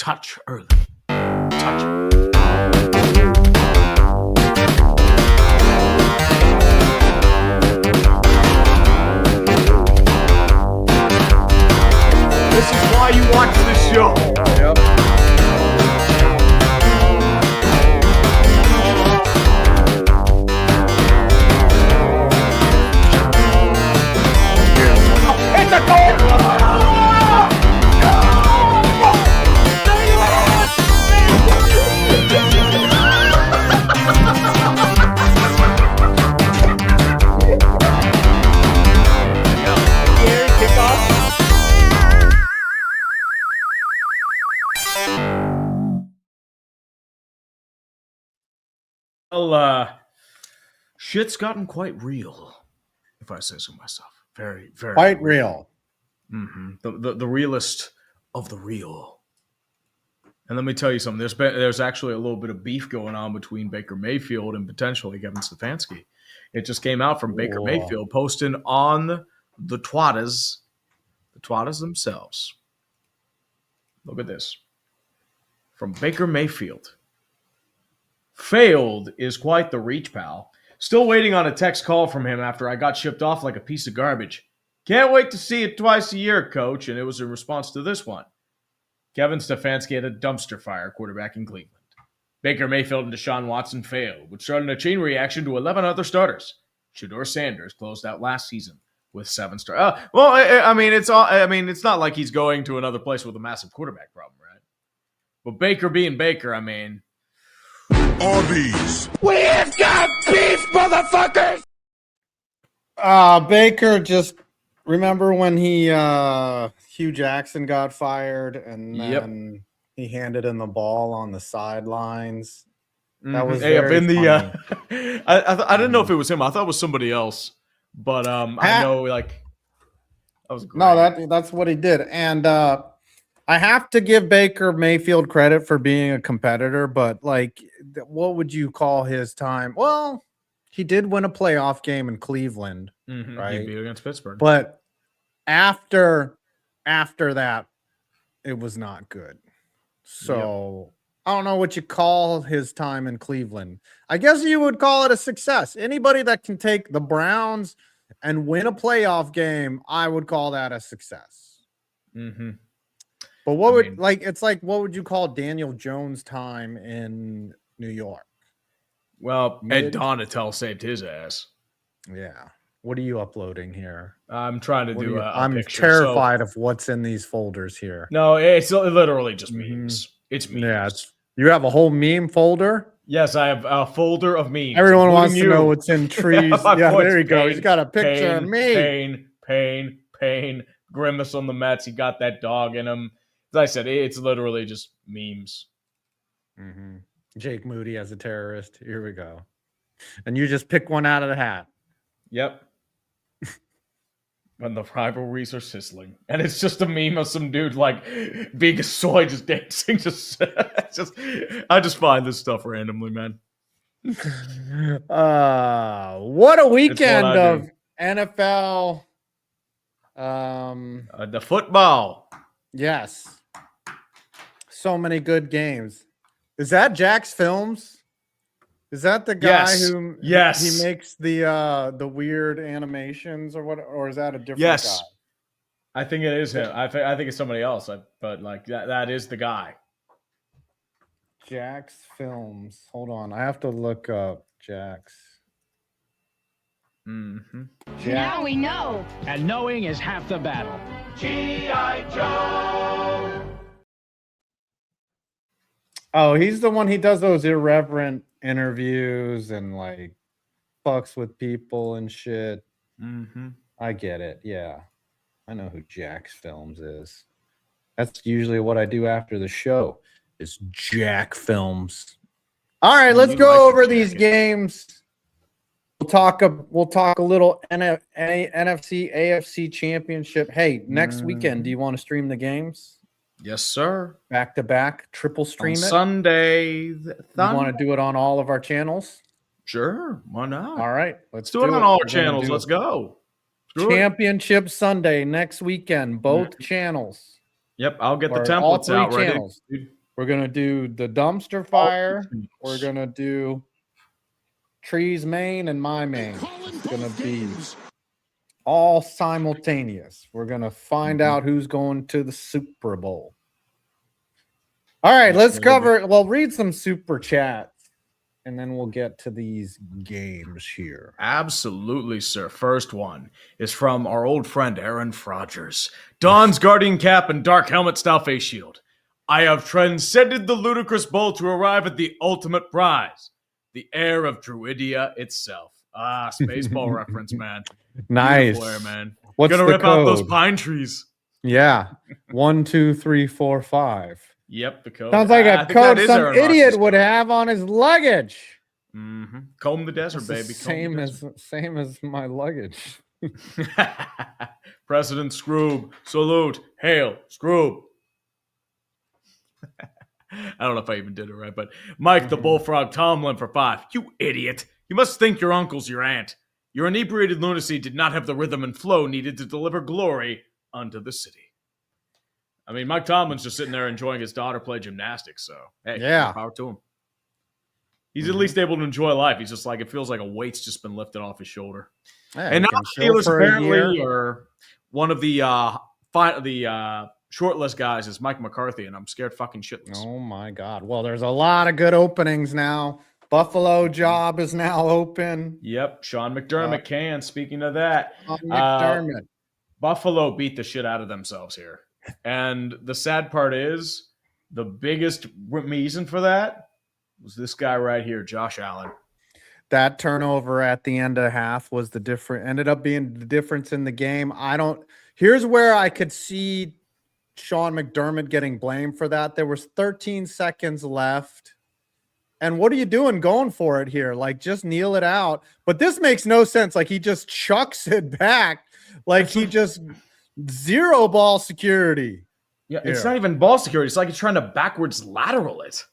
touch early. Touch. This is why you watch this show. Yep. It's a goal! Well, shit's gotten quite real, if I say so myself. Very, very Quite real. Mm-hmm. The realest of the real. And let me tell you something. There's actually a little bit of beef going on between Baker Mayfield and potentially Kevin Stefanski. It just came out from Baker Mayfield posting on the Twatters themselves. Look at this. From Baker Mayfield. Failed is quite the reach, pal. Still waiting on a text call from him after I got shipped off like a piece of garbage. Can't wait to see it twice a year, coach. And it was in response to this one. Kevin Stefanski had a dumpster fire quarterback in Cleveland. Baker Mayfield and Deshaun Watson failed, which started a chain reaction to 11 other starters. Shedeur Sanders closed out last season with 7 stars. It's not like he's going to another place with a massive quarterback problem, right? But Baker being Baker, Arby's. We have got beef, motherfuckers! Baker, just remember when Hugh Jackson got fired and then he handed him the ball on the sidelines. That was very funny. I didn't know if it was him. I thought it was somebody else. But I know that was great. No, that's what he did. And I have to give Baker Mayfield credit for being a competitor, but what would you call his time? Well, he did win a playoff game in Cleveland, right? He beat against Pittsburgh. But after that, it was not good. So I don't know what you call his time in Cleveland. I guess you would call it a success. Anybody that can take the Browns and win a playoff game, I would call that a success. Mm-hmm. But what would you call Daniel Jones' time in New York? Well, Ed Donatel saved his ass. Yeah. What are you uploading here? I'm trying to do a I'm picture. terrified of what's in these folders here. No, it's literally just memes. It's memes. Yeah, you have a whole meme folder? Yes, I have a folder of memes. Everyone wants to know what's in trees. Yeah, there you go. He's got a picture of me. Pain. Grimace on the Mets. He got that dog in him. As I said, it's literally just memes. Mm-hmm. Jake Moody as a terrorist. Here we go. And you just pick one out of the hat. Yep. When the rivalries are sizzling. And it's just a meme of some dude being a soy just dancing. I just find this stuff randomly, man. What a weekend of NFL. The football. Yes. So many good games. Is that Jack's Films? Is that the guy who he makes the weird animations or what? Or is that a different guy? I think it is him. I think it's somebody else. But that is the guy. Jack's Films. Hold on, I have to look up Jack's. Mm-hmm. Now we know. And knowing is half the battle. G.I. Joe! Oh, he's the one. He does those irreverent interviews and fucks with people and shit. Mm-hmm. I get it. Yeah, I know who Jack's Films is. That's usually what I do after the show. Is Jack Films. All right, let's go over these games. We'll talk a little NFC AFC championship. Hey, next weekend, do you want to stream the games? Yes, sir. Back to back, triple stream on it. Sunday. You want to do it on all of our channels? Sure. Why not? All right. Let's do it on all our channels. Let's go. Championship Sunday next weekend, both channels. Yep, I'll get the Or all templates three out ready. channels. We're gonna do the dumpster fire. We're gonna do Tree's main and my main. It's gonna be all simultaneous. We're gonna find out who's going to the Super Bowl. All right, let's cover. Well, read some super chats, and then we'll get to these games here. Absolutely, sir. First one is from our old friend Aaron Rodgers. Don's guardian cap and dark helmet style face shield. I have transcended the ludicrous bowl to arrive at the ultimate prize, the air of Druidia itself. Ah, Spaceball reference, man. Nice, Beautiful air, man. What's Gonna the rip code? out those pine trees. Yeah, 1, 2, 3, 4, 5. Yep, the code. Sounds like I a think code that is some Aaron idiot Rodgers' would code. have on his luggage. Mm-hmm. Comb the desert, baby. Comb the Same as my luggage. desert. President Scroob, salute, hail, Scroob. I don't know if I even did it right, but Mike the Bullfrog Tomlin for 5. You idiot. You must think your uncle's your aunt. Your inebriated lunacy did not have the rhythm and flow needed to deliver glory unto the city. I mean, Mike Tomlin's just sitting there enjoying his daughter play gymnastics, so hey, Yeah. more power to him. He's at least able to enjoy life. He's just like, it feels like a weight's just been lifted off his shoulder. Yeah, And you now can the chill Steelers for a apparently year. are one of the shortlist guys is Mike McCarthy, and I'm scared fucking shitless. Oh my God. Well, there's a lot of good openings now. Buffalo job is now open. Yep, Sean McDermott can. Speaking of that, McDermott. Buffalo beat the shit out of themselves here. And the sad part is the biggest reason for that was this guy right here, Josh Allen. That turnover at the end of half was the different, ended up being the difference in the game. Here's where I could see Sean McDermott getting blamed for that. There was 13 seconds left. And what are you doing going for it here? Like, just kneel it out. But this makes no sense. Like, he just chucks it back. Like, he just zero ball security. Yeah, it's not even ball security. It's like he's trying to backwards lateral it.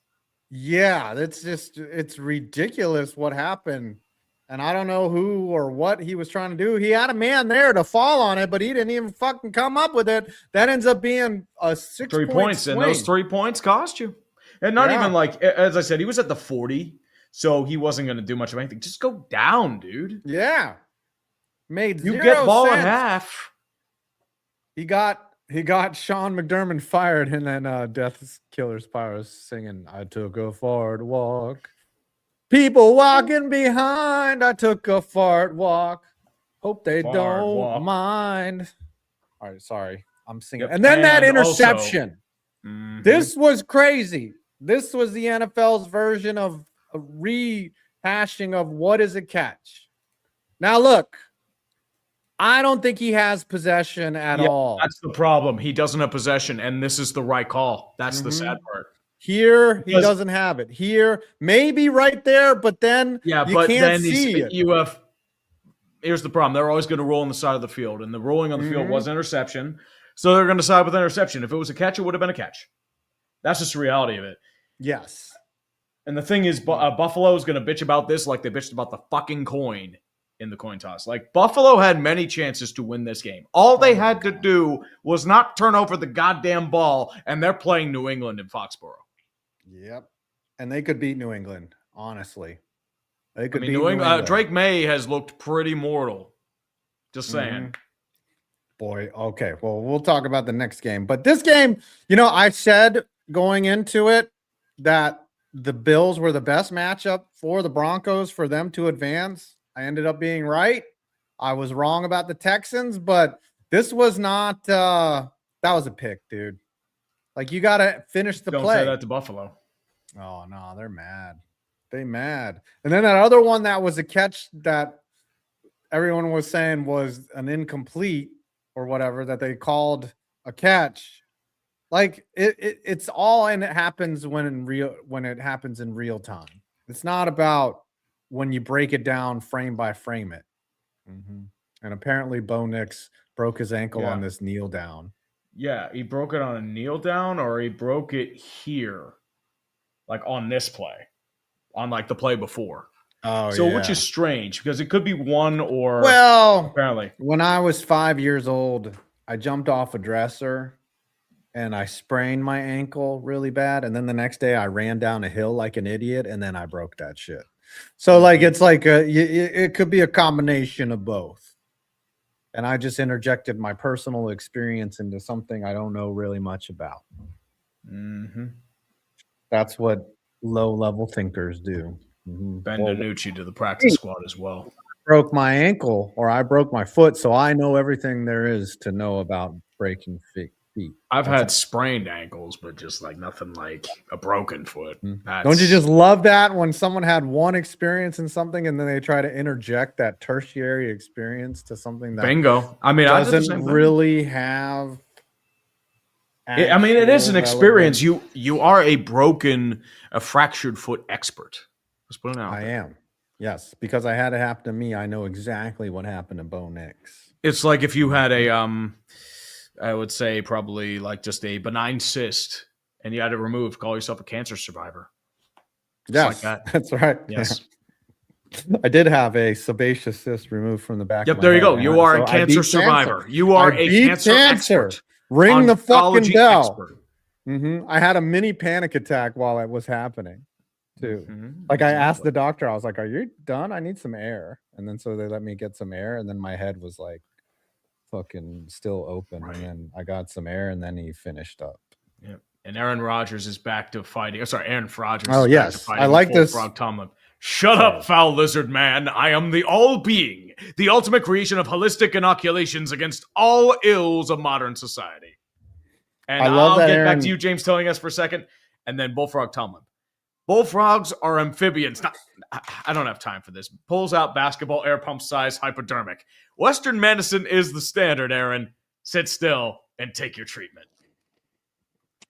Yeah, it's ridiculous what happened. And I don't know who or what he was trying to do. He had a man there to fall on it, but he didn't even fucking come up with it. That ends up being a 6 3 points, swing. and those 3 points cost you. And not even like, as I said, he was at the 40, so he wasn't going to do much of anything. Just go down, dude. Yeah. Made You zero get ball sense. at half. He got Sean McDermott fired, and then Death Killer's Pyros singing, I took a fart walk. People walking behind, I took a fart walk. Hope they Fart don't walk. mind. All right, sorry. I'm singing. Yep. And then that And also- interception. This was crazy. This was the NFL's version of a rehashing of what is a catch. Now, look, I don't think he has possession at all. That's the problem. He doesn't have possession, and this is the right call. That's the sad part. Here, he Because- doesn't have it. Here, maybe right there, but then Yeah, you but can't then see it. here's the problem. They're always going to roll on the side of the field, and the rolling on the field was interception. So they're going to side with interception. If it was a catch, it would have been a catch. That's just the reality of it. Yes. And the thing is, Buffalo is going to bitch about this like they bitched about the fucking coin in the coin toss. Like, Buffalo had many chances to win this game. All they had to do was not turn over the goddamn ball, and they're playing New England in Foxborough. Yep. And they could beat New England, honestly. They could beat New New England. England. Drake May has looked pretty mortal. Just saying. Boy, okay. Well, we'll talk about the next game. But this game, I said going into it that the Bills were the best matchup for the Broncos for them to advance. I ended up being right. I was wrong about the Texans, but this was not that was a pick, dude. Like, you got to finish the Don't play. say that to Buffalo. Oh, no, they're mad. They mad. And then that other one that was a catch that everyone was saying was an incomplete or whatever that they called a catch. Like, it's all, and it happens when it happens in real time. It's not about when you break it down frame by frame it. And apparently Bo Nix broke his ankle on this kneel down. Yeah, he broke it on a kneel down, or he broke it here, like on this play, on like the play before. Oh, so which is strange because it could be one or well, apparently. when I was 5 years old, I jumped off a dresser and I sprained my ankle really bad. And then the next day I ran down a hill like an idiot, and then I broke that shit. So like it's like it could be a combination of both. And I just interjected my personal experience into something I don't know really much about. Mm-hmm. That's what low-level thinkers do. Ben DiNucci to the practice squad as well. Broke my ankle or I broke my foot, so I know everything there is to know about breaking feet. I've had sprained ankles, but just like nothing like a broken foot. Don't you just love that when someone had one experience in something and then they try to interject that tertiary experience to something that bingo? I mean, doesn't really have. I mean, it is an experience. You are a fractured foot expert. Let's put it out. I am. Yes, because I had it happen to me. I know exactly what happened to Bo Nix. It's like if you had I would say probably like just a benign cyst and you had it removed, call yourself a cancer survivor. Yes, like that's right. Yes. Yeah. I did have a sebaceous cyst removed from the back. Yep, of my there you head, go. You are a cancer survivor. You are a cancer expert. Ring the fucking bell. Expert. I had a mini panic attack while it was happening, too. Like I asked the doctor, I was like, "Are you done? I need some air." And then so they let me get some air, and then my head was like fucking still open, and then I got some air, and then he finished up. Yeah, and Aaron Rodgers is back to fighting. Aaron Rodgers. Oh yes, I like this. Frog Tomlin. Shut up, foul lizard man! I am the all-being, the ultimate creation of holistic inoculations against all ills of modern society. And I'll get back to you, James, telling us for a second, and then Bullfrog Tomlin. Bullfrogs are amphibians. I don't have time for this. Pulls out basketball air pump size hypodermic. Western medicine is the standard, Aaron. Sit still and take your treatment.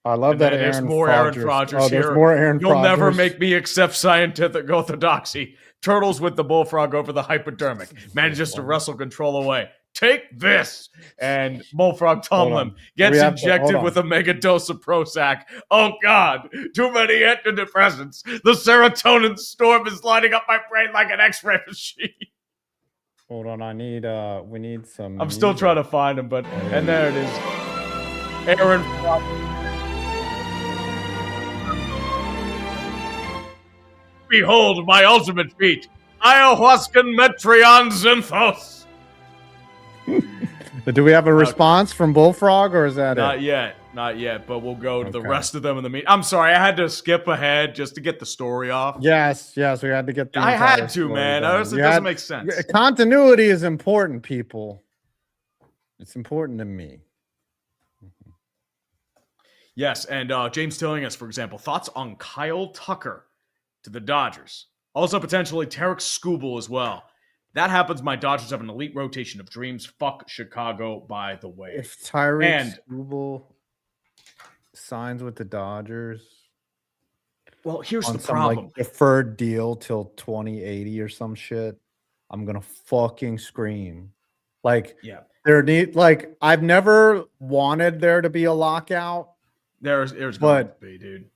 I love that there's more Aaron Rodgers here. There's more Aaron You'll never make me accept scientific orthodoxy. Turtles with the bullfrog over the hypodermic. Manages to wrestle control away. Take this! And Bullfrog Tomlin gets injected with a mega dose of Prozac. Oh, God. Too many antidepressants. The serotonin storm is lighting up my brain like an x-ray machine. Hold on. We need some. I'm still trying to find him, but... And there it is. Aaron Behold my ultimate feat. Ayahuascan Metreon Zinthos. Do we have a response from Bullfrog, or is that Not yet, but we'll go to the rest of them in the meet. I'm sorry, I had to skip ahead just to get the story off. Yes, we had to get the I had to, man. It doesn't make sense. Continuity is important, people. It's important to me. Yes, and James telling us, for example, thoughts on Kyle Tucker to the Dodgers. Also, potentially Tarek Skubal as well. That happens. My Dodgers have an elite rotation of dreams. Fuck Chicago, by the way. If Tarek Skubal signs with the Dodgers, well, here's the some, problem: like, deferred deal till 2080 or some shit, I'm gonna fucking scream. Like, I've never wanted there to be a lockout. There's going to be, dude.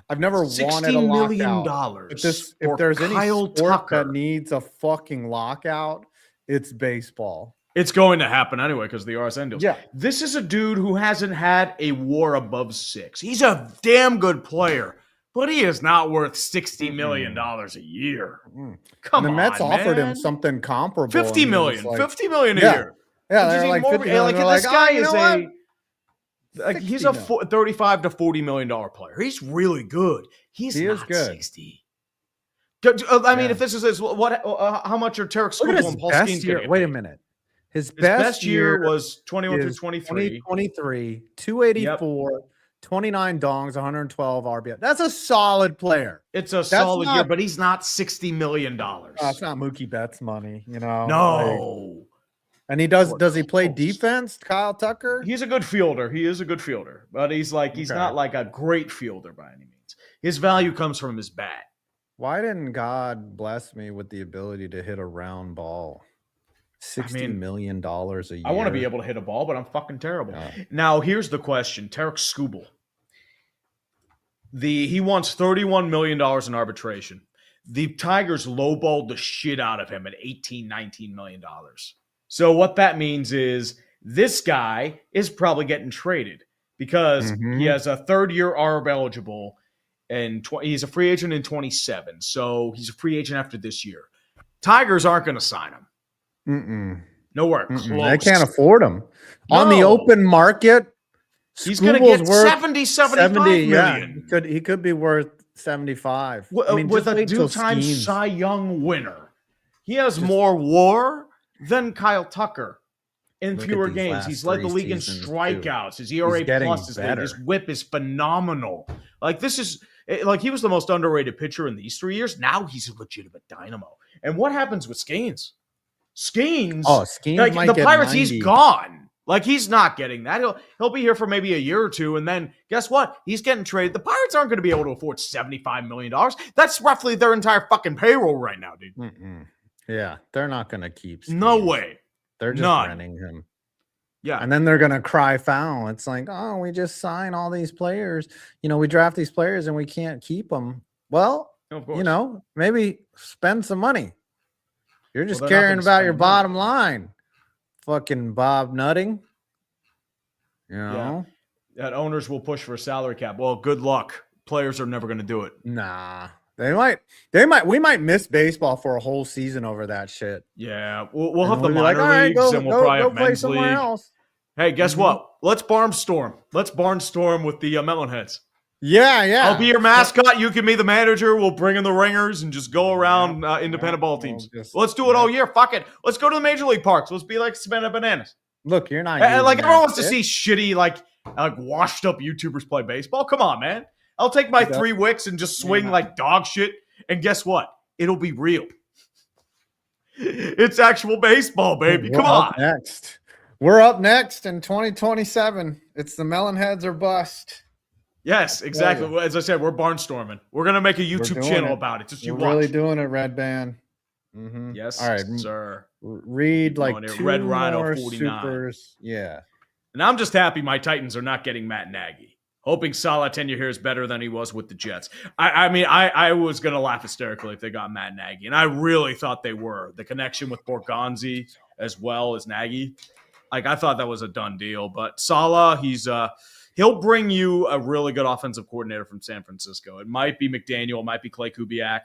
I've never wanted a lockout. If there's any sport that needs a fucking lockout, it's baseball. It's going to happen anyway because of the RSN deals. Yeah. This is a dude who hasn't had a WAR above 6. He's a damn good player, but he is not worth $60 million a year. Come on, the Mets offered him something comparable. $50 million. $50 million a year. Yeah, they're like, $50 million. This guy is he's a $35 to $40 million player. He's really good. He is good. 60. I mean, if this is what, how much are Tarek Skubal and Paul Skeens going to get? Wait a minute. His best year was 21 through 23. 2023, 284, 29 dongs, 112 RBI. That's a solid player. It's a solid year, but he's not $60 million. It's not Mookie Betts money, you know. No. And does he play defense, Kyle Tucker? He's a good fielder. He is a good fielder, but he's not like a great fielder by any means. His value comes from his bat. Why didn't God bless me with the ability to hit a round ball? $60 million a year. I want to be able to hit a ball, but I'm fucking terrible. Yeah. Now, here's the question. Tarek Skubal. He wants $31 million in arbitration. The Tigers lowballed the shit out of him at $18, $19 million. So what that means is This guy is probably getting traded because he has a third-year ARB eligible, and he's a free agent in 27. So he's a free agent after this year. Tigers aren't going to sign him. Nowhere close. They can't afford him. On the open market, he's going to get 75 million. Yeah, he could be worth 75. With a two-time Cy Young winner. He has more WAR than Kyle Tucker in fewer games. He's led the league in strikeouts. His ERA plus is lead. His whip is phenomenal. Like, this is like, he was the most underrated pitcher in these 3 years. Now he's a legitimate dynamo. And what happens with Skeens? Skeens, like, the Pirates, 90. He's gone. Like, he's not getting that. He'll be here for maybe a year or two, and then guess what? He's getting traded. The Pirates aren't going to be able to afford $75 million. That's roughly their entire fucking payroll right now, dude. Yeah, they're not going to keep Skeens. No way. They're just renting him. Yeah. And then they're going to cry foul. It's like, oh, we just sign all these players. We draft these players and we can't keep them. Well, maybe spend some money. You're just caring about your bottom line. Fucking Bob Nutting. That owners will push for a salary cap. Well, good luck. Players are never going to do it. Nah. We might miss baseball for a whole season over that shit. Yeah. We'll have the minor leagues and we'll probably have men's league. Else. Hey, guess what? Let's barnstorm. Let's barnstorm with the Melonheads. Yeah. I'll be your mascot. You can be the manager. We'll bring in the ringers and just go around independent ball teams. Let's do it all year. Fuck it. Let's go to the major league parks. Let's be like Savannah Bananas. Look, you're not. Like, everyone wants to see shitty, like washed up YouTubers play baseball. Come on, man. I'll take my 3 wicks and just swing like dog shit. And guess what? It'll be real. It's actual baseball, baby. Come on. We're up next in 2027. It's the Melonheads or bust. Yes, exactly. As I said, we're barnstorming. We're going to make a YouTube channel about it. Just We're really doing it, Red Band. Yes, all right, sir. Read like 2 Red Rhino more 49. supers. Yeah. And I'm just happy my Titans are not getting Matt Nagy. Hoping Saleh tenure here is better than he was with the Jets. I was going to laugh hysterically if they got Matt Nagy. And I really thought they were. The connection with Borgonzi as well as Nagy. Like, I thought that was a done deal. But Saleh, he'll bring you a really good offensive coordinator from San Francisco. It might be McDaniel. It might be Clay Kubiak.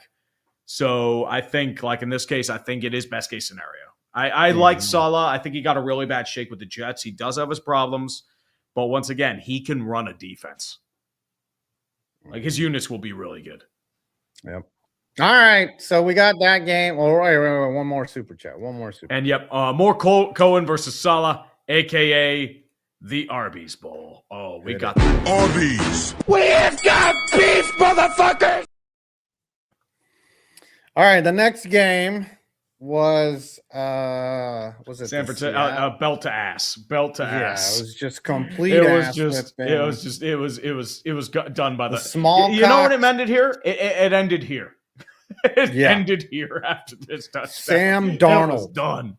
So I think, like in this case, I think it is best case scenario. I like Saleh. I think he got a really bad shake with the Jets. He does have his problems. But once again, he can run a defense. Like, his units will be really good. Yep. All right. So we got that game. Oh, wait. One more super chat. And more Cohen versus Saleh, a.k.a. the Arby's Bowl. Oh, we got that. Arby's. We've got beef, motherfuckers. All right. The next game was it San Francisco? Belt to ass. Ass. Yeah, it was just complete. It was done by the small. You know when it ended here? It ended here. Ended here after this touchdown. Sam Darnold was done.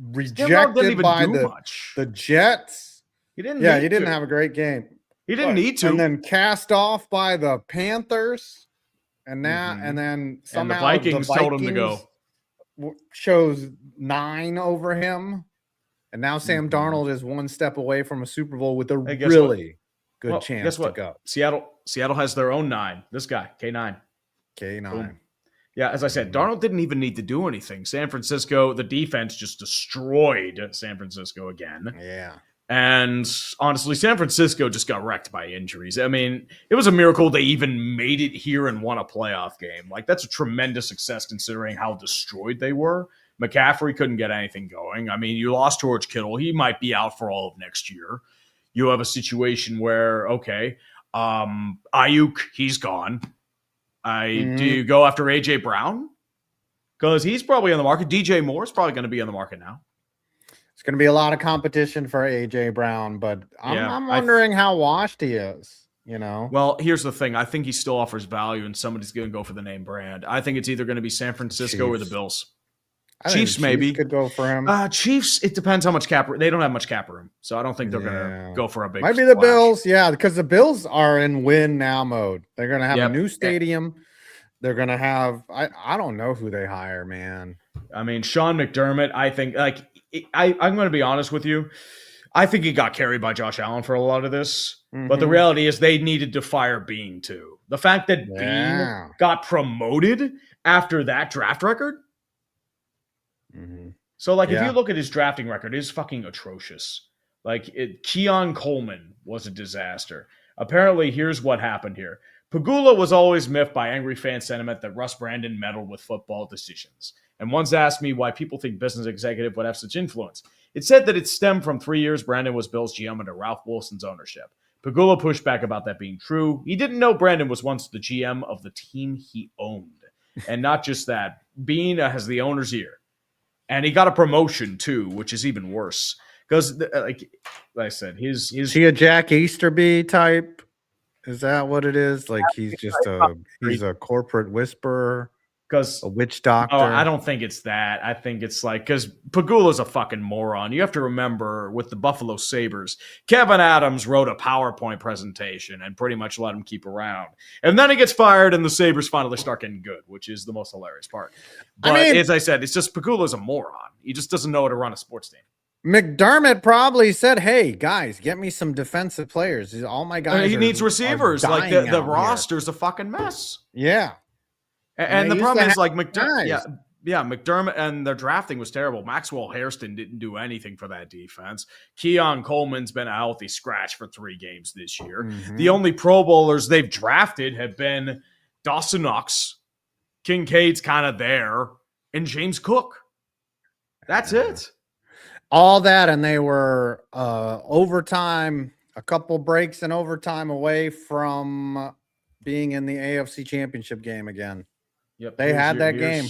Rejected by the Jets. He didn't. Yeah, he didn't have a great game. He didn't need to. And then cast off by the Panthers, and then somehow the Vikings told him to go. Chose 9 over him, and now Sam Darnold is 1 step away from a Super Bowl with a really good chance to go. Seattle has their own 9. This guy, K9. Boom. Yeah, as I said, Darnold didn't even need to do anything. San Francisco, the defense just destroyed San Francisco again. Yeah. And honestly, San Francisco just got wrecked by injuries. I mean, it was a miracle they even made it here and won a playoff game. Like, that's a tremendous success considering how destroyed they were. McCaffrey couldn't get anything going. I mean, you lost George Kittle. He might be out for all of next year. You have a situation where, Ayuk, he's gone. Do you go after A.J. Brown? Because he's probably on the market. DJ Moore's probably going to be on the market now. It's going to be a lot of competition for A.J. Brown, but I'm wondering how washed he is, Well, here's the thing. I think he still offers value, and somebody's going to go for the name brand. I think it's either going to be San Francisco or the Bills. Chiefs maybe could go for him. Chiefs, it depends how much cap room. They don't have much cap room, so I don't think they're going to go for a big Might be the Bills, because the Bills are in win now mode. They're going to have a new stadium. They're going to have I don't know who they hire, man. I mean, Sean McDermott, I think, like, I'm going to be honest with you. I think he got carried by Josh Allen for a lot of this. But the Mhm. reality is they needed to fire Bean too. The fact that Yeah. Bean got promoted after that draft record. Mhm. So, like, if Yeah. you look at his drafting record, it's fucking atrocious. Like, Keon Coleman was a disaster. Apparently, here's what happened here. Pagula was always miffed by angry fan sentiment that Russ Brandon meddled with football decisions. And once asked me why people think business executive would have such influence. It said that it stemmed from 3 years Brandon was Bills GM under Ralph Wilson's ownership. Pagula pushed back about that being true. He didn't know Brandon was once the GM of the team he owned. And not just that, Bean has the owner's ear. And he got a promotion too, which is even worse. Because, like I said, his Is he a Jack Easterby type? Is that what it is? Like he's a corporate whisperer, because a witch doctor. Oh, I don't think it's that. I think it's like because Pagula's a fucking moron. You have to remember with the Buffalo Sabres, Kevin Adams wrote a PowerPoint presentation and pretty much let him keep around. And then he gets fired and the Sabres finally start getting good, which is the most hilarious part. But as I said, it's just Pagula's a moron. He just doesn't know how to run a sports team. McDermott probably said, "Hey guys, get me some defensive players. All my guys. He needs receivers. Like the roster's a fucking mess. Yeah, and the problem is like McDermott. Yeah, McDermott and their drafting was terrible. Maxwell Hairston didn't do anything for that defense. Keon Coleman's been a healthy scratch for 3 games this year. Mhm. The only Pro Bowlers they've drafted have been Dawson Knox, Kincaid's kind of there, and James Cook. That's it. All that, and they were overtime, a couple breaks in overtime away from being in the AFC Championship game again. Yep, They had that game.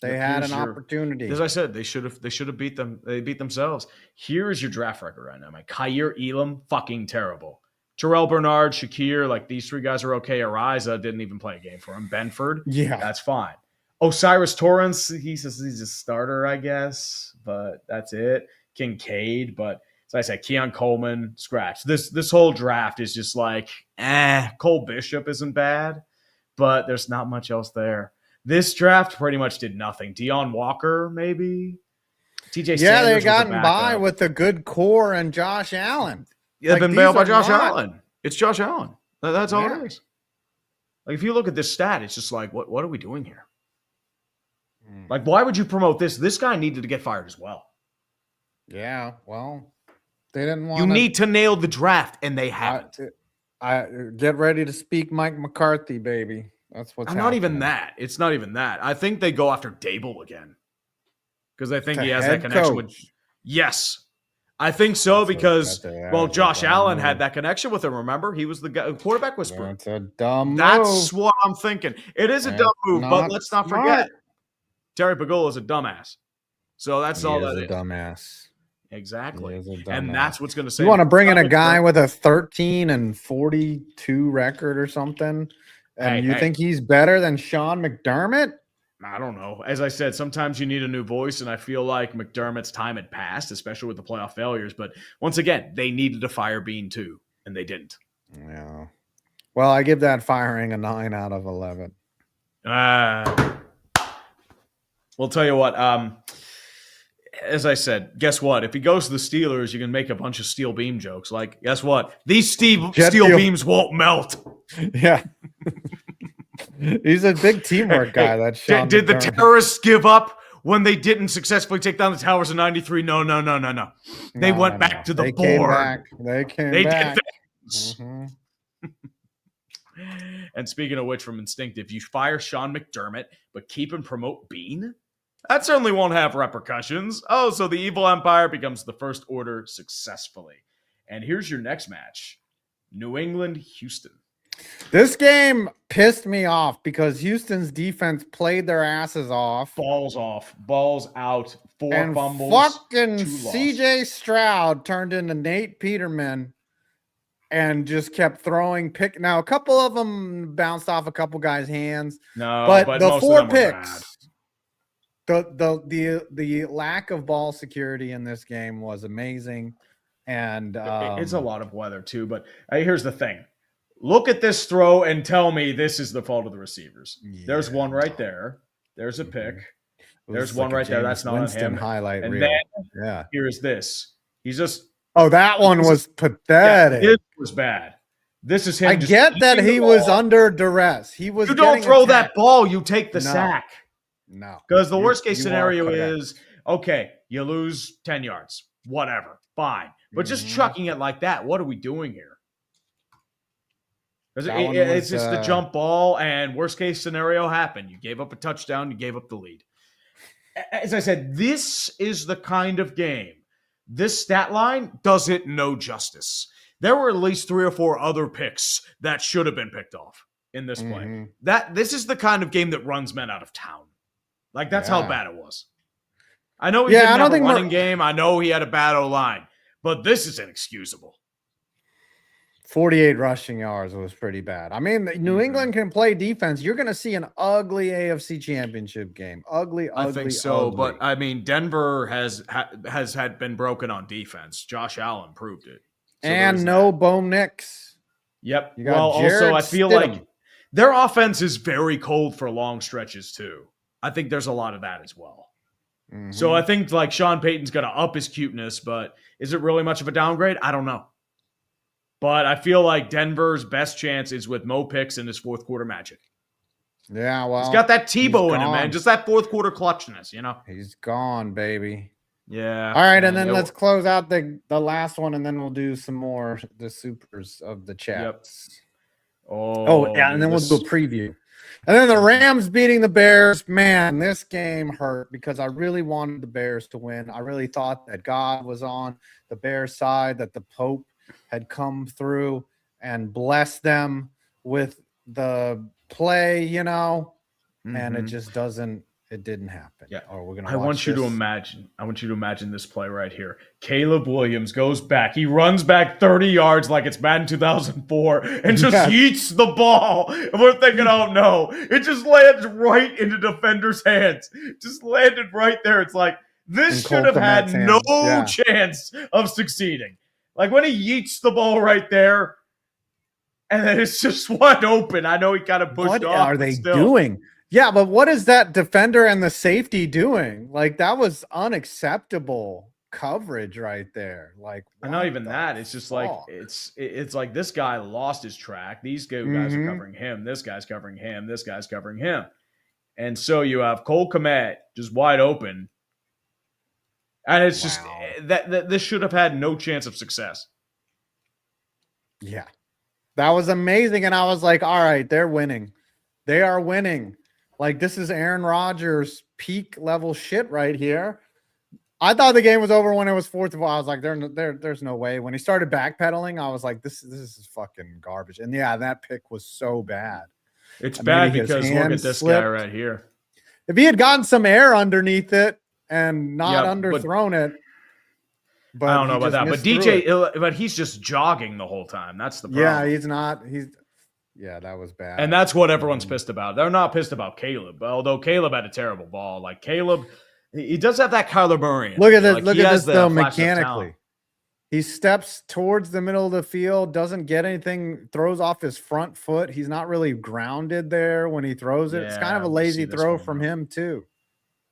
They had an opportunity. As I said, they should have beat them. They beat themselves. Here is your draft record right now, Mike. Kyer Elam, fucking terrible. Terrell Bernard, Shakir, like these 3 guys are okay. Ariza didn't even play a game for him. Benford, yeah, that's fine. Osiris Torrance, he says he's a starter, I guess, but that's it. Kincaid, but as I said, Keon Coleman, scratch. This whole draft is just like, Cole Bishop isn't bad, but there's not much else there. This draft pretty much did nothing. Deion Walker, maybe. TJ Sanders they gotten by with a good core and Josh Allen. Yeah, like, been bailed by Josh Allen. It's Josh Allen. That's all it is. Like if you look at this stat, it's just like, what are we doing here? Like, why would you promote this? This guy needed to get fired as well. Yeah, well, they didn't want. You need to nail the draft, and they haven't. I get ready to speak Mike McCarthy, baby. That's what's not even that. It's not even that. I think they go after Dable again because I think he has that connection with. Yes, I think so because Josh Allen had that connection with him. Remember, he was the guy, quarterback whisperer. That's a dumb move. That's what I'm thinking. It is a dumb move, but let's not forget. Terry Pagula is a dumbass. So that's all that is. Dumbass. Exactly. And that's what's going to say. You want to bring in a guy with a 13-42 record or something? And you think he's better than Sean McDermott? I don't know. As I said, sometimes you need a new voice, and I feel like McDermott's time had passed, especially with the playoff failures. But once again, they needed to fire Bean too, and they didn't. Yeah. Well, I give that firing a 9 out of 11. We'll tell you what. As I said, guess what? If he goes to the Steelers, you can make a bunch of steel beam jokes. Like, guess what? These steel beams won't melt. Yeah. He's a big teamwork guy. That's did the terrorists give up when they didn't successfully take down the towers in '93? No. They went back to the board. They came back. Did things. Mm-hmm. And speaking of which, from Instinctive, you fire Sean McDermott, but keep and promote Bean? That certainly won't have repercussions. Oh, so the evil empire becomes the first order successfully. And here's your next match. New England, Houston. This game pissed me off because Houston's defense played their asses off. Balls out, 4 fumbles. Fucking CJ Stroud turned into Nate Peterman and just kept throwing pick. Now, a couple of them bounced off a couple guys' hands. No, but the 4 picks. The lack of ball security in this game was amazing. And it's a lot of weather too, but here's the thing. Look at this throw and tell me this is the fault of the receivers. Yeah. There's one right there. There's a pick. There's one right there. That's not on Winston him. highlight And reel. then here's this. He's just that one was pathetic. this was bad. This is him. I get that he was under duress. He was. You don't throw that ball. You take the sack. No, because the worst case scenario is okay. You lose 10 yards. Whatever. Fine. But just chucking it like that. What are we doing here? It's just the jump ball, and worst case scenario happened. You gave up a touchdown. You gave up the lead. As I said, this is the kind of game. This stat line does it no justice. There were at least 3 or 4 other picks that should have been picked off in this play. This is the kind of game that runs men out of town. Like, that's how bad it was. I know he didn't have a running game. I know he had a bad O-line. But this is inexcusable. 48 rushing yards was pretty bad. I mean, New England can play defense. You're going to see an ugly AFC Championship game. Ugly. I think so, but I mean, Denver has been broken on defense. Josh Allen proved it. So and no Bo Nix. Yep. Well, also, I feel like their offense is very cold for long stretches, too. I think there's a lot of that as well. So I think, like, Sean Payton's going to up his cuteness, but is it really much of a downgrade? I don't know. But I feel like Denver's best chance is with Mo Picks in his fourth quarter magic. Yeah, well. He's got that Tebow in him, man. Just that fourth quarter clutchness, you know? He's gone, baby. Yeah. All right, and then let's close out the last one, and then we'll do some more, the supers of the chats. Yep. Yeah, and then we'll do a preview. And then the Rams beating the Bears. Man, this game hurt because I really wanted the Bears to win. I really thought that God was on the Bears side, that the Pope had come through and blessed them with the play, you know, and it just didn't happen. Yeah. Or we're gonna. I want you to imagine this play right here. Caleb Williams goes back. He runs back 30 yards like it's Madden 2004 and just yeets the ball. And we're thinking, oh no, it just lands right into defender's hands. Just landed right there. It's like, this should have had no chance of succeeding. Like when he yeets the ball right there, and then it's just wide open. I know he kind of pushed off. What are they doing? Yeah, but what is that defender and the safety doing? Like, that was unacceptable coverage right there. Like, and not even that. It's just like it's like this guy lost his track. These guys are covering him. This guy's covering him. This guy's covering him. And so you have Cole Kmet just wide open. And it's just that this should have had no chance of success. Yeah. That was amazing. And I was like, all right, they're winning. They are winning. Like, this is Aaron Rodgers peak level shit right here. I thought the game was over when it was 4th of all. I was like, there's no way. When he started backpedaling, I was like, this is fucking garbage. And yeah, that pick was so bad. It's bad because look at this guy right here. If he had gotten some air underneath it and not underthrown it. But I don't know about that. But he's just jogging the whole time. That's the problem. Yeah, he's not. Yeah, that was bad. And that's what everyone's pissed about. They're not pissed about Caleb, although Caleb had a terrible ball. Like Caleb, he does have that Kyler Murray. Look at this. Look at this though. Mechanically, he steps towards the middle of the field, doesn't get anything, throws off his front foot. He's not really grounded there when he throws it. It's kind of a lazy throw from him too.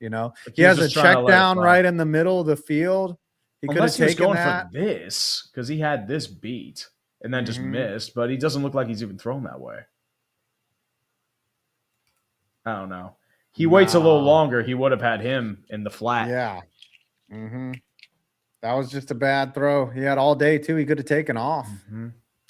You know, he has a check down right in the middle of the field. He could have taken that for this because he had this beat. And then just missed, but he doesn't look like he's even thrown that way. I don't know. He waits a little longer. He would have had him in the flat. Yeah. That was just a bad throw. He had all day, too. He could have taken off.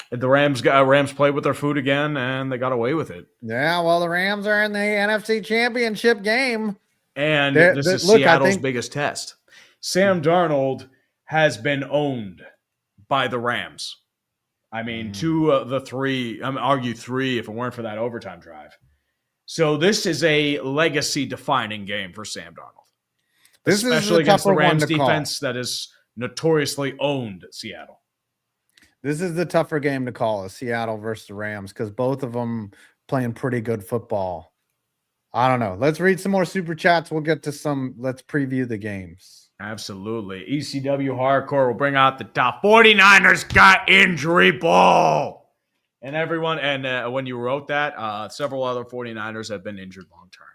The Rams played with their food again, and they got away with it. Yeah, well, the Rams are in the NFC Championship game. And this is Seattle's biggest test. Sam Darnold has been owned by the Rams. I mean, 2 of the 3, argue 3 if it weren't for that overtime drive. So this is a legacy-defining game for Sam Darnold. Especially against the Rams defense that has notoriously owned Seattle. This is the tougher game to call, is Seattle versus the Rams, because both of them playing pretty good football. I don't know. Let's read some more super chats. We'll get to some. Let's preview the games. Absolutely. ECW Hardcore will bring out the top 49ers got injury ball. And everyone, and when you wrote that, several other 49ers have been injured long term.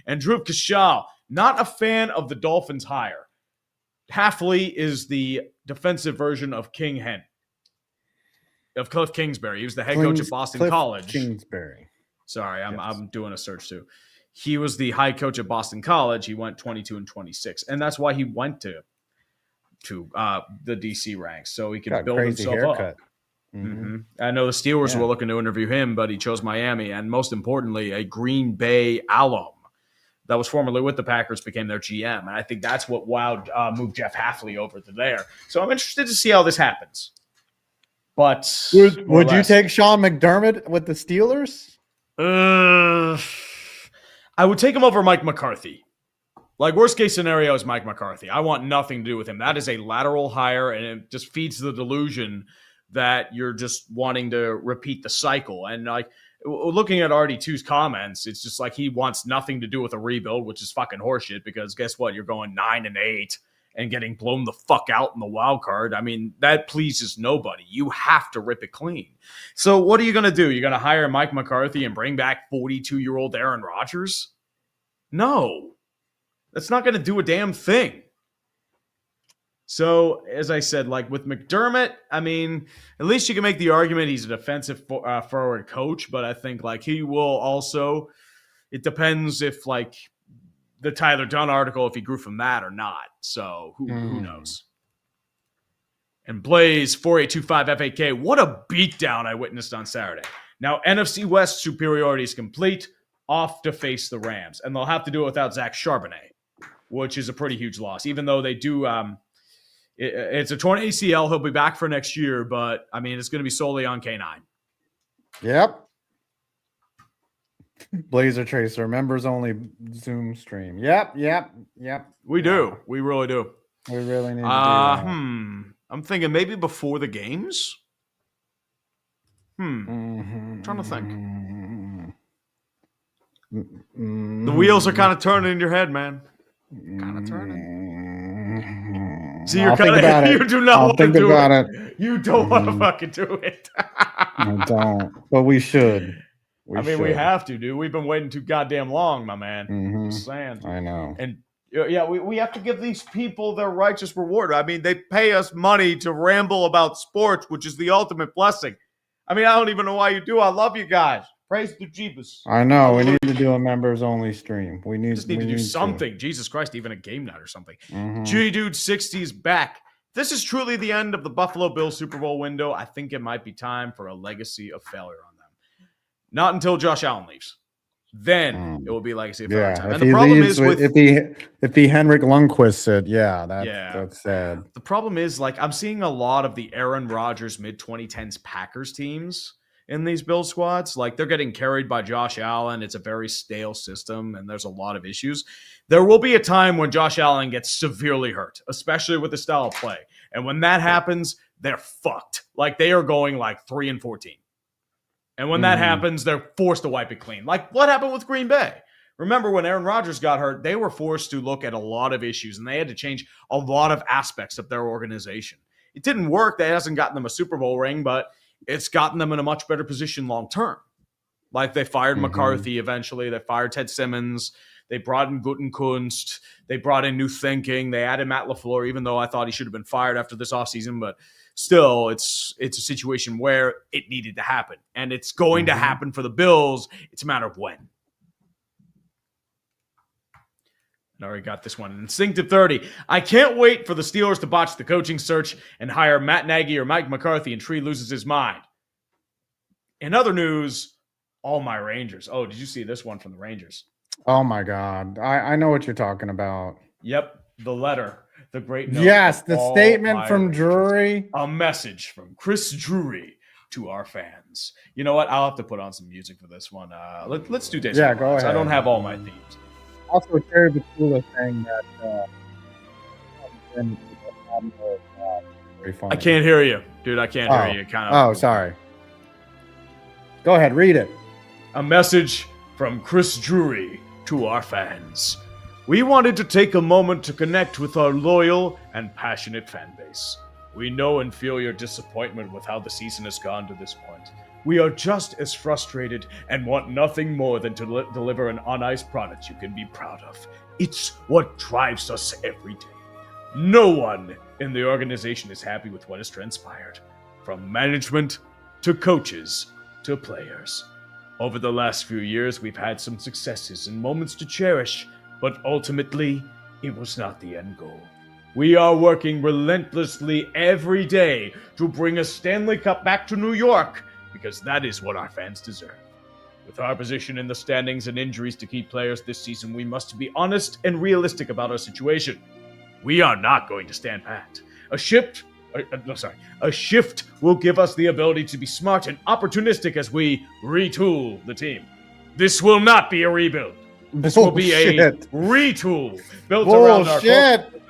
And Drew Kashal, not a fan of the Dolphins hire. Halfley is the defensive version of of Cliff Kingsbury. He was the head coach at Boston College. Kingsbury. Sorry, I'm doing a search too. He was the high coach at Boston College. He went 22-26, and that's why he went to the DC ranks, so he could build himself up. Mm-hmm. I know the Steelers were looking to interview him, but he chose Miami, and most importantly, a Green Bay alum that was formerly with the Packers became their GM, and I think that's what moved Jeff Halfley over to there. So I'm interested to see how this happens. But would you take Sean McDermott with the Steelers? I would take him over Mike McCarthy. Like, worst case scenario is Mike McCarthy. I want nothing to do with him. That is a lateral hire, and it just feeds the delusion that you're just wanting to repeat the cycle. And like looking at RD2's comments, it's just like he wants nothing to do with a rebuild, which is fucking horseshit, because guess what? You're going 9-8 and getting blown the fuck out in the wild card. I mean, that pleases nobody. You have to rip it clean. So what are you going to do? You're going to hire Mike McCarthy and bring back 42-year-old Aaron Rodgers? No. That's not going to do a damn thing. So, as I said, like with McDermott, I mean, at least you can make the argument he's a defensive forward coach, but I think like he will also, it depends if like the Tyler Dunn article, if he grew from that or not. So who knows? And Blaze 4825 FAK, what a beatdown I witnessed on Saturday. Now NFC West superiority is complete, off to face the Rams, and they'll have to do it without Zach Charbonnet, which is a pretty huge loss, even though they do it's a torn ACL. He'll be back for next year, but I mean, it's going to be solely on K9. Yep. Blazer Tracer, members only Zoom stream. Yep. We do. We really do. We really need to do that. I'm thinking maybe before the games. I'm trying to think. The wheels are kind of turning in your head, man. Kind of turning. See, you're kind of, you do not want to do it. You don't want to fucking do it. I don't, but we should. We have to, dude. We've been waiting too goddamn long, my man. Just saying. I know. And yeah, we have to give these people their righteous reward. I mean, they pay us money to ramble about sports, which is the ultimate blessing. I mean, I don't even know why you do. I love you guys. Praise to Jeebus. I know. We need to do a members only stream. We need to do something. Jesus Christ, even a game night or something. G-Dude 60 is back. This is truly the end of the Buffalo Bills Super Bowl window. I think it might be time for a legacy of failure on them. Not until Josh Allen leaves. Then it will be legacy of failure time. And the problem is if he Henrik Lundqvist said, that's sad. The problem is, like, I'm seeing a lot of the Aaron Rodgers mid-2010s Packers teams in these Bills squads. Like, they're getting carried by Josh Allen. It's a very stale system, and there's a lot of issues. There will be a time when Josh Allen gets severely hurt, especially with the style of play. And when that happens, they're fucked. Like, they are going like 3-14. And when that happens, they're forced to wipe it clean. Like what happened with Green Bay. Remember when Aaron Rodgers got hurt, they were forced to look at a lot of issues, and they had to change a lot of aspects of their organization. It didn't work. That hasn't gotten them a Super Bowl ring, but it's gotten them in a much better position long term. Like they fired McCarthy eventually. They fired Ted Simmons. They brought in Gutekunst. They brought in new thinking. They added Matt LaFleur, even though I thought he should have been fired after this offseason. But still, it's a situation where it needed to happen. And it's going to happen for the Bills. It's a matter of when. I already got this one. Instinctive 30. I can't wait for the Steelers to botch the coaching search and hire Matt Nagy or Mike McCarthy and Tree loses his mind. In other news, all my Rangers. Oh, did you see this one from the Rangers? Oh, my God. I know what you're talking about. Yep. The letter. The great note. Yes, the statement from Drury. A message from Chris Drury to our fans. You know what? I'll have to put on some music for this one. Let's do this. Yeah, go ahead. I don't have all my themes. Also, Terry Batula saying that very funny. I can't hear you, dude. I can't hear you. Sorry. Go ahead, read it. A message from Chris Drury to our fans. We wanted to take a moment to connect with our loyal and passionate fan base. We know and feel your disappointment with how the season has gone to this point. We are just as frustrated and want nothing more than to deliver an on-ice product you can be proud of. It's what drives us every day. No one in the organization is happy with what has transpired, from management to coaches to players. Over the last few years, we've had some successes and moments to cherish, but ultimately, it was not the end goal. We are working relentlessly every day to bring a Stanley Cup back to New York, because that is what our fans deserve. With our position in the standings and injuries to key players this season, we must be honest and realistic about our situation. We are not going to stand pat. A shift will give us the ability to be smart and opportunistic as we retool the team. This will not be a rebuild. This will be a retool built around our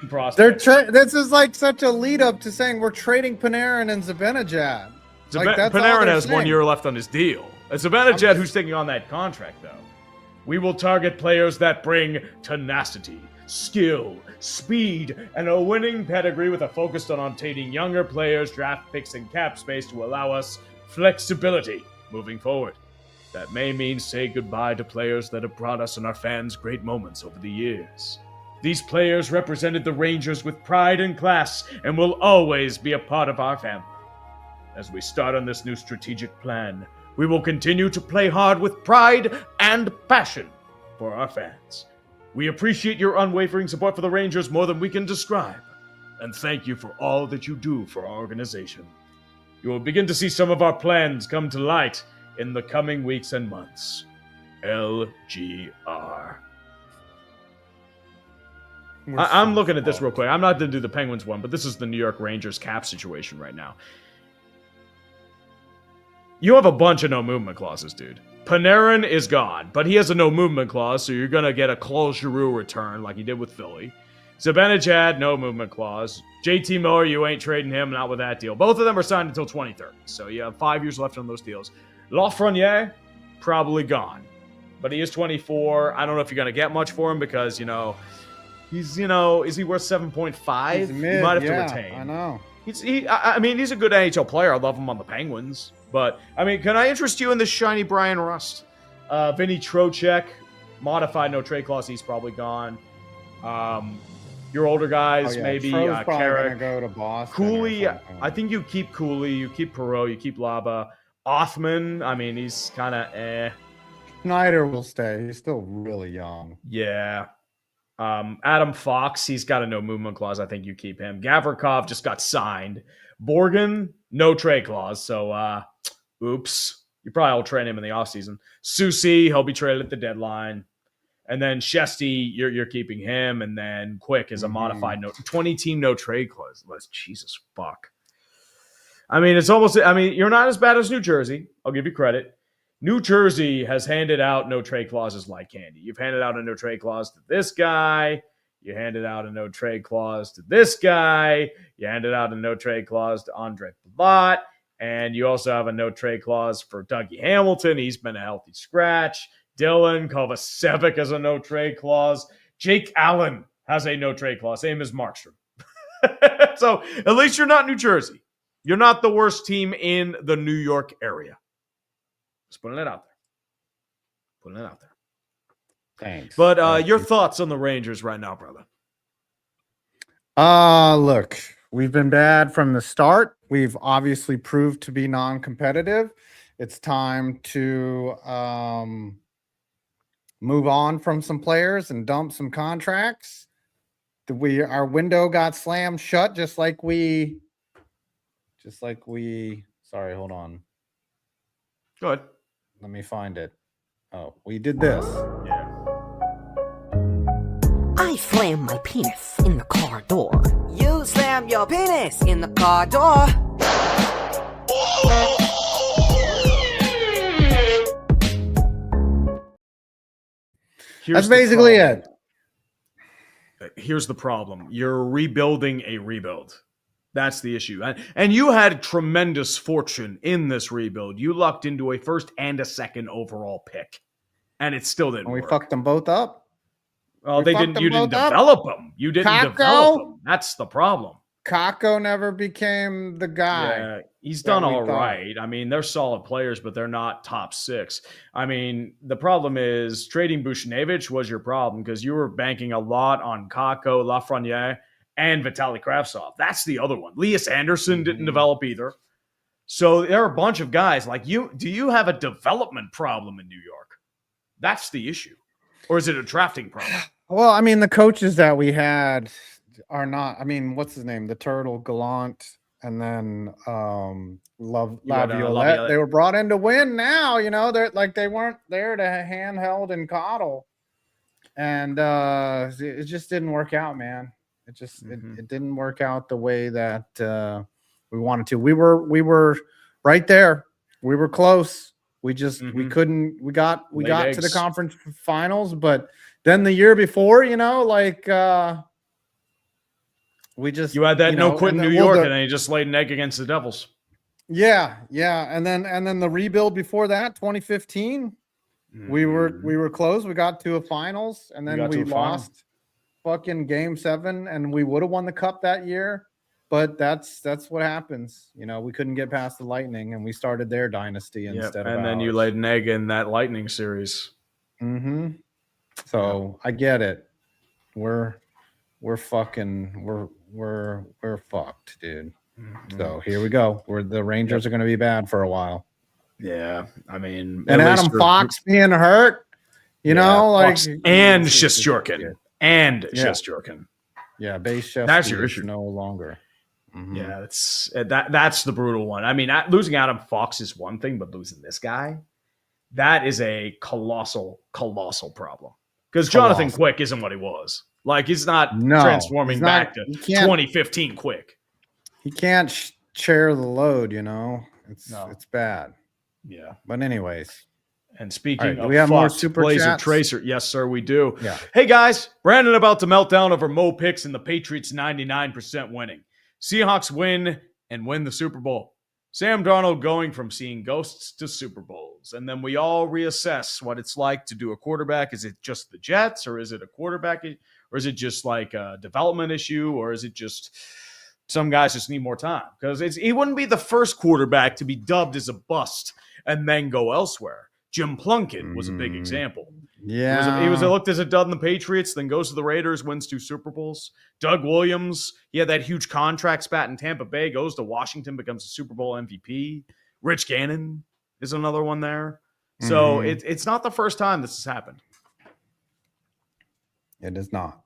prospects. This is like such a lead up to saying we're trading Panarin and Zibanejad. Panarin has 1 year left on his deal. It's Zibanejad who's taking on that contract, though. We will target players that bring tenacity, skill, speed, and a winning pedigree with a focus on obtaining younger players, draft picks, and cap space to allow us flexibility moving forward. That may mean say goodbye to players that have brought us and our fans great moments over the years. These players represented the Rangers with pride and class and will always be a part of our family. As we start on this new strategic plan, we will continue to play hard with pride and passion for our fans. We appreciate your unwavering support for the Rangers more than we can describe, and thank you for all that you do for our organization. You will begin to see some of our plans come to light in the coming weeks and months. LGR. I'm looking at this real quick. I'm not going to do the Penguins one, but this is the New York Rangers cap situation right now. You have a bunch of no movement clauses, dude. Panarin is gone, but he has a no movement clause, so you're going to get a Claude Giroux return like you did with Philly. Zibanejad, no movement clause. JT Miller, you ain't trading him, not with that deal. Both of them are signed until 2030, so you have 5 years left on those deals. Lafreniere, probably gone, but he is 24. I don't know if you're going to get much for him because, he's, is he worth 7.5? You might have to retain. I know. He's a good NHL player. I love him on the Penguins. But, can I interest you in this shiny Brian Rust? Vinny Trocheck, modified no trade clause. He's probably gone. Your older guys, maybe. Carrick. Going to go to Boston. Cooley, I think you keep Cooley. You keep Perreault. You keep Laba. Othman, he's kind of Schneider will stay. He's still really young. Yeah. Adam Fox, he's got a no movement clause. I think you keep him. Gavrikov just got signed. Borgen, no trade clause. So, oops. You probably will trade him in the offseason. Soucy, he'll be traded at the deadline. And then Shesty, you're keeping him. And then Quick is a modified 20-team no trade clause. Jesus fuck. It's almost, you're not as bad as New Jersey. I'll give you credit. New Jersey has handed out no trade clauses like candy. You've handed out a no trade clause to this guy. You handed out a no trade clause to this guy. You handed out a no trade clause to Andre Palat. And you also have a no trade clause for Dougie Hamilton. He's been a healthy scratch. Dylan Kovacevic has a no trade clause. Jake Allen has a no trade clause. Same as Markstrom. So at least you're not New Jersey. You're not the worst team in the New York area. Just putting it out there. Thanks. But your thoughts on the Rangers right now, brother? Look, we've been bad from the start. We've obviously proved to be non-competitive. It's time to move on from some players and dump some contracts. Our window got slammed shut just like we sorry, hold on. Go ahead. Let me find it. Oh, we did this. Yeah. I slam my penis in the car door. You slam your penis in the car door. That's basically it. Here's the problem. You're rebuilding a rebuild. That's the issue. And you had tremendous fortune in this rebuild. You lucked into a first and a second overall pick. And it still didn't work. We fucked them both up? Well, you didn't develop them. You didn't develop them. That's the problem. Kako never became the guy. Yeah, he's that done we all thought. right. I mean, they're solid players, but they're not top 6. I mean, the problem is trading Bushnevich was your problem because you were banking a lot on Kako, Lafreniere, and Vitaly Kravtsov. That's the other one. Elias Anderson didn't develop either. So there are a bunch of guys like you. Do you have a development problem in New York? That's the issue. Or is it a drafting problem? Well, I mean, the coaches that we had are not. I mean, what's his name? The Turtle, Gallant, and then Laviolette. They were brought in to win. Now, they're like they weren't there to handheld and coddle, and it just didn't work out, man. It just it didn't work out the way that we wanted to. We were right there. We were close. We just we couldn't. We got to the conference finals, but then the year before, we just you had that no quit in New York, and then you just laid an egg against the Devils. Yeah, and then the rebuild before that, 2015, we were close. We got to a finals, and then we lost fucking game 7, and we would have won the cup that year. But that's what happens. We couldn't get past the Lightning, and we started their dynasty instead of and then ours. you laid an egg in that Lightning series. So I get it. We're fucked, dude. So here we go. The Rangers are going to be bad for a while. Yeah, I mean, and Adam Fox being hurt, Fox and Shesterkin and Shesterkin. Yeah, base chef. That's your issue. No longer. Yeah, that's the brutal one. I mean, losing Adam Fox is one thing, but losing this guy, that is a colossal problem. Because Jonathan Quick isn't what he was. Like, he's not transforming back to 2015 Quick. He can't share the load, It's bad. Yeah. But anyways. And speaking of we have more Fox, super Blazer chats? Tracer. Yes, sir, we do. Yeah. Hey, guys. Brandon about to melt down over Mo picks and the Patriots 99% winning. Seahawks win and win the Super Bowl. Sam Darnold going from seeing ghosts to Super Bowls. And then we all reassess what it's like to do a quarterback. Is it just the Jets, or is it a quarterback, or is it just like a development issue, or is it just some guys just need more time? Because he wouldn't be the first quarterback to be dubbed as a bust and then go elsewhere. Jim Plunkett was a big example. Yeah. He was looked as a dud in the Patriots, then goes to the Raiders, wins 2 Super Bowls. Doug Williams, he had that huge contract spat in Tampa Bay, goes to Washington, becomes a Super Bowl MVP. Rich Gannon is another one there. So it's not the first time this has happened. It is not.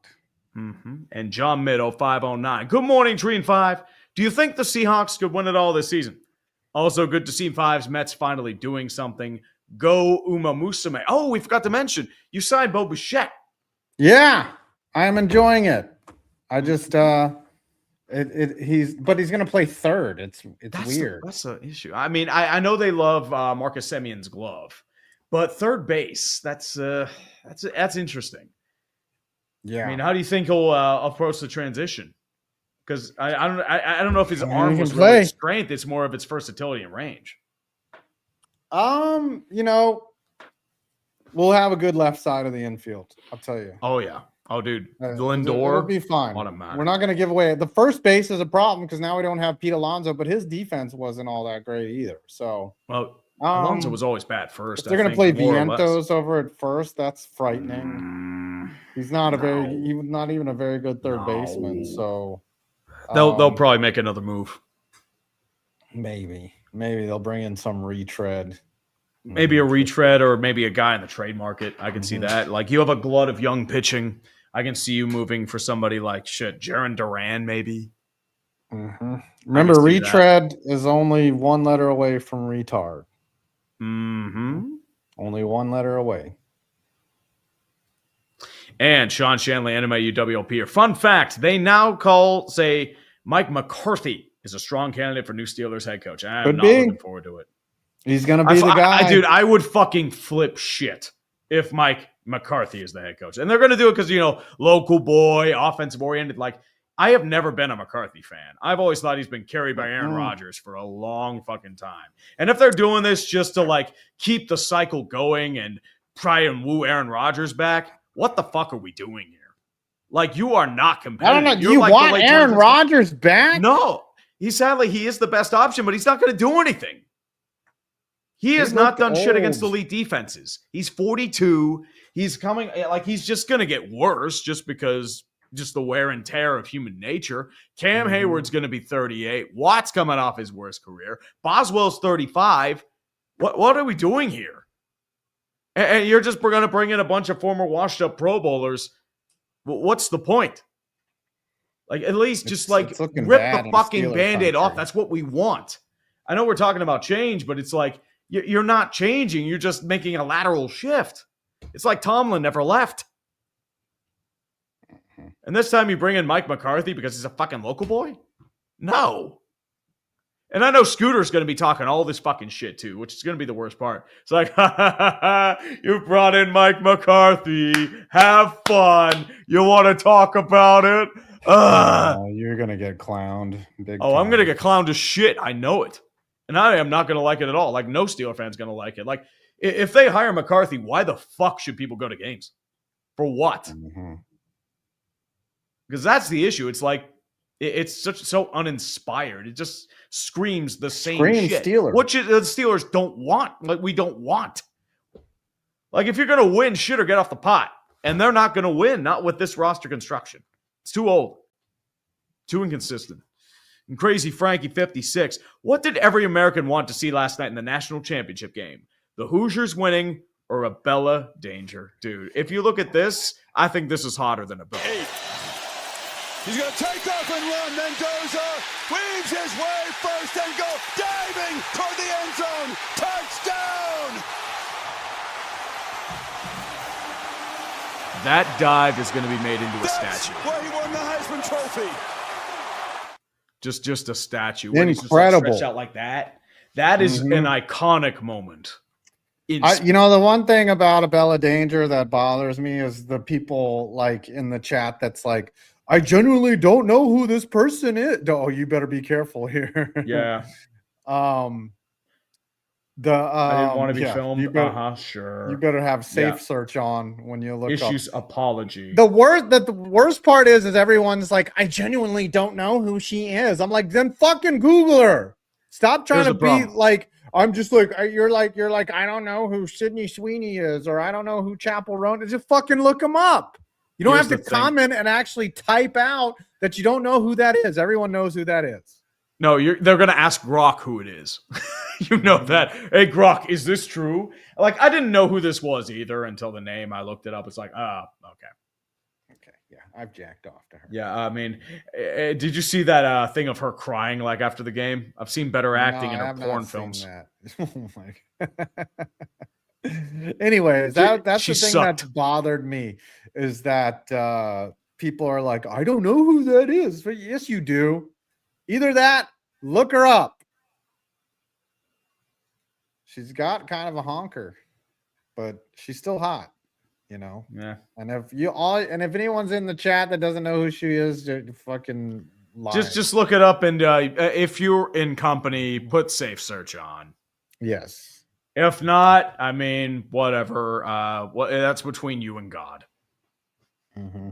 And John Midd 0509. Good morning, Tree and 5. Do you think the Seahawks could win it all this season? Also, good to see Five's Mets finally doing something. Go Uma Musume. Oh, we forgot to mention, you signed Bo Bichette. Yeah, I am enjoying it. I just he's going to play third. It's weird. That's the issue. I mean, I know they love Marcus Semion's glove, but third base, that's interesting. Yeah. I mean, how do you think he'll approach the transition? Because I don't know if his arm was really his strength. It's more of its versatility and range. We'll have a good left side of the infield. I'll tell you. Oh yeah. Oh dude, Lindor. It'll be fine. We're not going to give away the first base is a problem because now we don't have Pete Alonso, but his defense wasn't all that great either. So Alonso was always bad first. If they're going to play Vientos over at first, that's frightening. He's not not even a very good third baseman. So they'll probably make another move. Maybe they'll bring in some retread. Maybe a retread or maybe a guy in the trade market. I can see that. Like, you have a glut of young pitching. I can see you moving for somebody like Jaron Duran, maybe. Remember, retread is only one letter away from retard. Only one letter away. And Sean Shanley, Anime UWLP. Fun fact, they now say Mike McCarthy is a strong candidate for new Steelers head coach. I'm not looking forward to it. He's going to be the guy. Dude, I would fucking flip shit if Mike McCarthy is the head coach. And they're going to do it because, local boy, offensive oriented. Like, I have never been a McCarthy fan. I've always thought he's been carried by Aaron Rodgers for a long fucking time. And if they're doing this just to, keep the cycle going and try and woo Aaron Rodgers back, what the fuck are we doing here? Like, you are not I competitive. don't know. You're You like the want late Aaron 20s. Rodgers back? No. Sadly, he is the best option, but he's not going to do anything. He has not looked done shit against old. elite defenses. He's 42. He's coming, like, he's just going to get worse just because just the wear and tear of human nature. Cam Hayward's going to be 38. Watt's coming off his worst career. Boswell's 35. What are we doing here? And you're just going to bring in a bunch of former washed up Pro Bowlers. What's the point? Like, at least just like it's looking rip bad the in fucking Steeler Band-Aid off. country. That's what we want. I know we're talking about change, but it's like you're not changing. You're just making a lateral shift. It's like Tomlin never left. And this time you bring in Mike McCarthy because he's a fucking local boy? No. And I know Scooter's going to be talking all this fucking shit too, which is going to be the worst part. It's like, ha, ha, ha, ha, you brought in Mike McCarthy. Have fun. You want to talk about it? You're going to get clowned. Big I'm time. going to get clowned to shit. I know it. And I am not going to like it at all. Like, no Steeler fan's going to like it. Like, if they hire McCarthy, why the fuck should people go to games? For what? Because that's the issue. It's like, it's so uninspired. It just screams the same shit. Steelers. Which the Steelers don't want. Like, we don't want. Like, if you're going to win, shit or get off the pot. And they're not going to win. Not with this roster construction. It's too old. Too inconsistent. And Crazy Frankie 56. What did every American want to see last night in the national championship game? The Hoosiers winning or a Bella Danger? Dude, if you look at this, I think this is hotter than a Bella. He's going to take off and run. Mendoza weaves his way first and goal. Diving toward the end zone. Touchdown! That dive is going to be made into a statue. Where he won the Heisman Trophy. Just a statue. When he's Incredible. just like stretched out like that. That is an iconic moment. The one thing about a Bella Danger that bothers me is the people like in the chat that's like, I genuinely don't know who this person is. Oh, you better be careful here. Yeah. I I didn't want to be filmed. You better, Sure. You better have safe search on when you look Issues up. apology. The worst part is everyone's like, I genuinely don't know who she is. I'm like, then fucking Google her. Stop trying Here's to the be problem. like, I'm just like, you're like, I don't know who Sydney Sweeney is, or I don't know who Chapel Roan. Just fucking look them up. You don't Here's have to the thing. comment and actually type out that you don't know who that is. Everyone knows who that is. No, they're going to ask Grok who it is. You know that. Hey, Grok, is this true? Like, I didn't know who this was either until the name. I looked it up. It's like, okay. Okay, yeah, I've jacked off to her. Yeah, I mean, did you see that thing of her crying like after the game? I've seen better acting in her porn films. Oh my God. Anyways, that's the She thing sucked. that's bothered me is that people are like, I don't know who that is. But yes, you do. Either that, look her up. She's got kind of a honker, but she's still hot, Yeah. And if anyone's in the chat that doesn't know who she is, they're fucking lying. Just look it up, and if you're in company, put safe search on. Yes. If not, I mean, whatever. That's between you and God. Mm-hmm.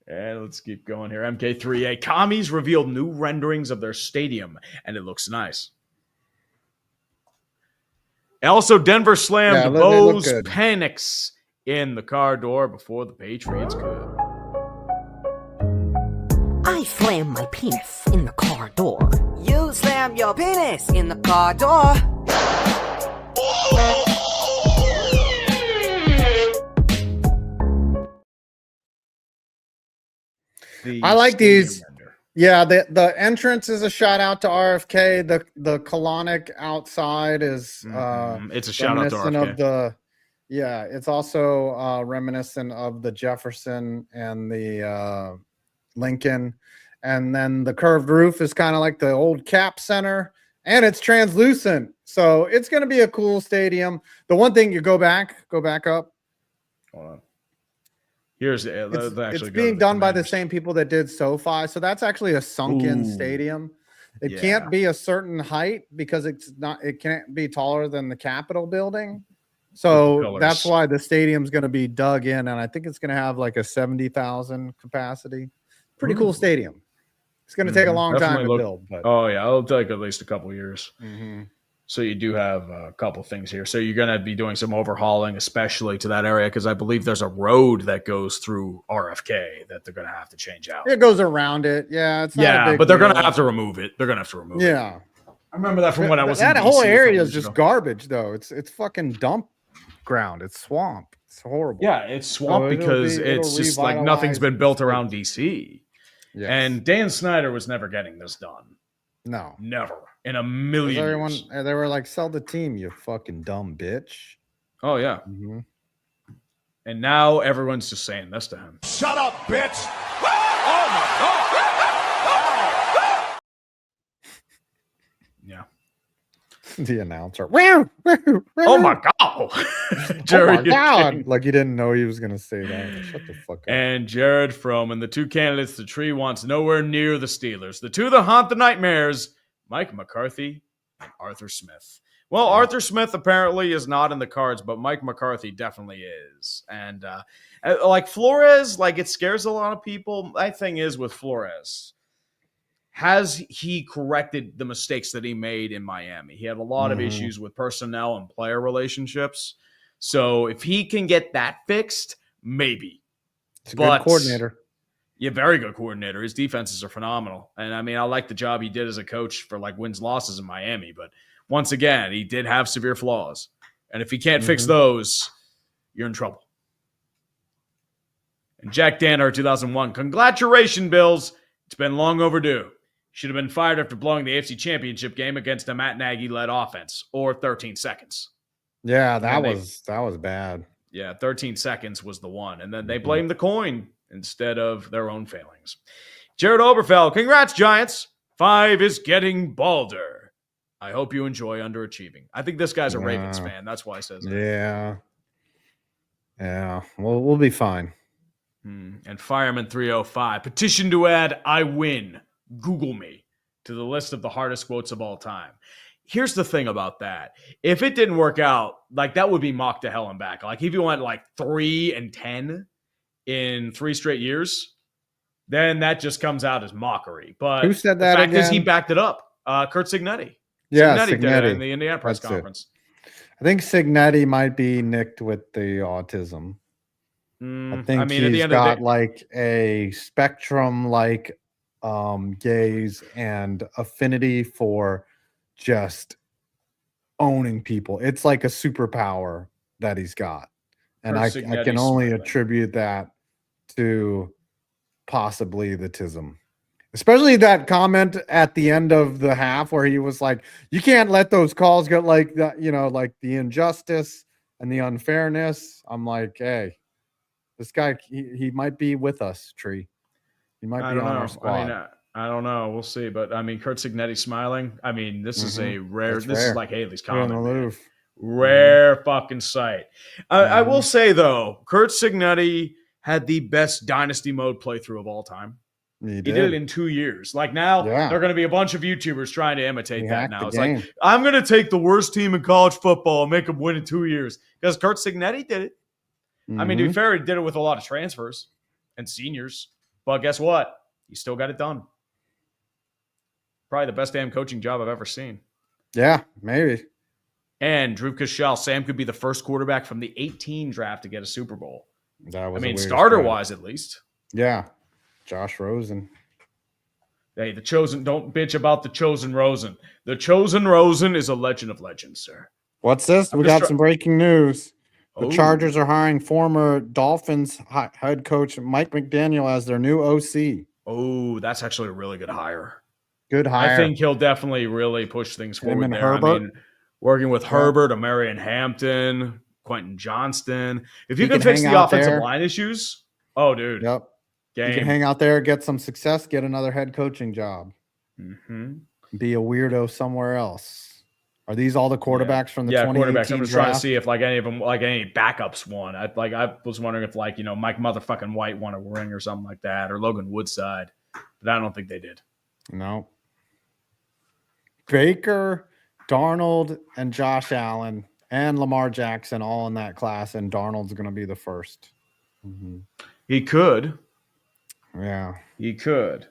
And let's keep going here. MK3A. Commies revealed new renderings of their stadium, and it looks nice. Also, Denver slammed they look Bo's good. Penix in the car door before the Patriots could. I slam my penis in the car door. You slam your penis in the car door. I like these. Stadium render. Yeah, the entrance is a shout out to RFK. The colonic outside is It's a shout out to reminiscent RFK. it's also reminiscent of the Jefferson and the Lincoln. And then the curved roof is kind of like the old Cap Center, and it's translucent. So it's going to be a cool stadium. The one thing you go back up. Hold on. Here's It's being done by the same people that did SoFi. So that's actually a sunken stadium. It can't be a certain height because it can't be taller than the Capitol building. So that's pillars. why the stadium's going to be dug in, and I think it's going to have like a 70,000 capacity. Pretty cool stadium. It's going to take a long time to build. But. Oh, yeah. It'll take at least a couple years. Mm-hmm. So you do have a couple things here. So you're going to be doing some overhauling, especially to that area, because I believe there's a road that goes through RFK that they're going to have to change out. It goes around it. Yeah, it's not a big but they're going to deal. have to remove it. They're going to have to remove it. Yeah. I remember that from when I was that in whole DC area is just garbage, though. It's fucking dump ground. It's swamp. It's horrible. Yeah, it's swamp because it's just like nothing's been built around DC. Yes. And Dan Snyder was never getting this done. No. Never. In a million years. They were like, sell the team, you fucking dumb bitch. Oh, yeah. Mm-hmm. And now everyone's just saying this to him. Shut up, bitch. Oh, my God. Yeah. The announcer. Oh, my God. Jared, oh, my God. Like you didn't know he was going to say that. Shut the fuck up. And Jared Froman, the two candidates the tree wants nowhere near the Steelers. The two that haunt the nightmares, Mike McCarthy and Arthur Smith. Well, Arthur Smith apparently is not in the cards, but Mike McCarthy definitely is. And like Flores, like it scares a lot of people. My thing is with Flores, has he corrected the mistakes that he made in Miami? He had a lot of issues with personnel and player relationships. So if he can get that fixed, maybe. It's a good coordinator. Yeah, very good coordinator. His defenses are phenomenal. And I mean, I like the job he did as a coach for like wins, losses in Miami. But once again, he did have severe flaws. And if he can't fix those, you're in trouble. And Jack Danner, 2001. Congratulations, Bills. It's been long overdue. Should have been fired after blowing the AFC Championship game against a Matt Nagy-led offense, or 13 seconds. Yeah, that was bad. Yeah, 13 seconds was the one. And then they blamed the coin instead of their own failings. Jared Oberfeld, congrats, Giants. 5 is getting balder. I hope you enjoy underachieving. I think this guy's a Ravens fan. That's why he says that. Yeah. Yeah. Well, we'll be fine. And Fireman 305, petition to add I win. Google me to the list of the hardest quotes of all time. Here's the thing about that. If it didn't work out, like that would be mocked to hell and back. Like if you went like 3-10 in 3 straight years, then that just comes out as mockery. But who said that again? Because he backed it up. Kurt Signetti. Yeah, Signetti did it in the Indiana press conference. I think Signetti might be nicked with the autism. I think he's got like a spectrum like gaze and affinity for just owning people. It's like a superpower that he's got. And I can only attribute that to possibly the tism. Especially that comment at the end of the half where he was like, you can't let those calls get like that, you know, like the injustice and the unfairness. I'm like, hey, this guy, he might be with us, Tree. He might be on our squad. I don't know. We'll see. But I mean, Kurt Signetti smiling. I mean, this is a rare. This is like Haley's comment. Rare fucking sight. I will say though, Kurt Signetti had the best dynasty mode playthrough of all time. He did it in 2 years. Like now, there are going to be a bunch of YouTubers trying to imitate that now. It's like, I'm going to take the worst team in college football and make them win in 2 years. Because Kurt Signetti did it. I mean, to be fair, he did it with a lot of transfers and seniors. But guess what? He still got it done. Probably the best damn coaching job I've ever seen. Yeah, maybe. And Drew Kashal, Sam could be the first quarterback from the 18 draft to get a Super Bowl. Starter-wise at least. Yeah. Josh Rosen. Hey, the chosen, don't bitch about the chosen Rosen. The chosen Rosen is a legend of legends, sir. What's this? We got some breaking news. The Chargers are hiring former Dolphins head coach Mike McDaniel as their new OC. Oh, that's actually a really good hire. Good hire. I think he'll definitely really push things forward there. I mean, working with Herbert, Amarian Hampton, Quentin Johnston. If you can fix the offensive line issues, oh, dude. Yep. You can hang out there, get some success, get another head coaching job. Be a weirdo somewhere else. Are these all the quarterbacks from the 2018 quarterbacks? I'm just trying to see if like any of them, like any backups won. I was wondering if like, you know, Mike motherfucking White won a ring or something like that, or Logan Woodside, but I don't think they did. No. Baker, Darnold, and Josh Allen and Lamar Jackson all in that class, and Darnold's going to be the first. He could. Yeah. He could.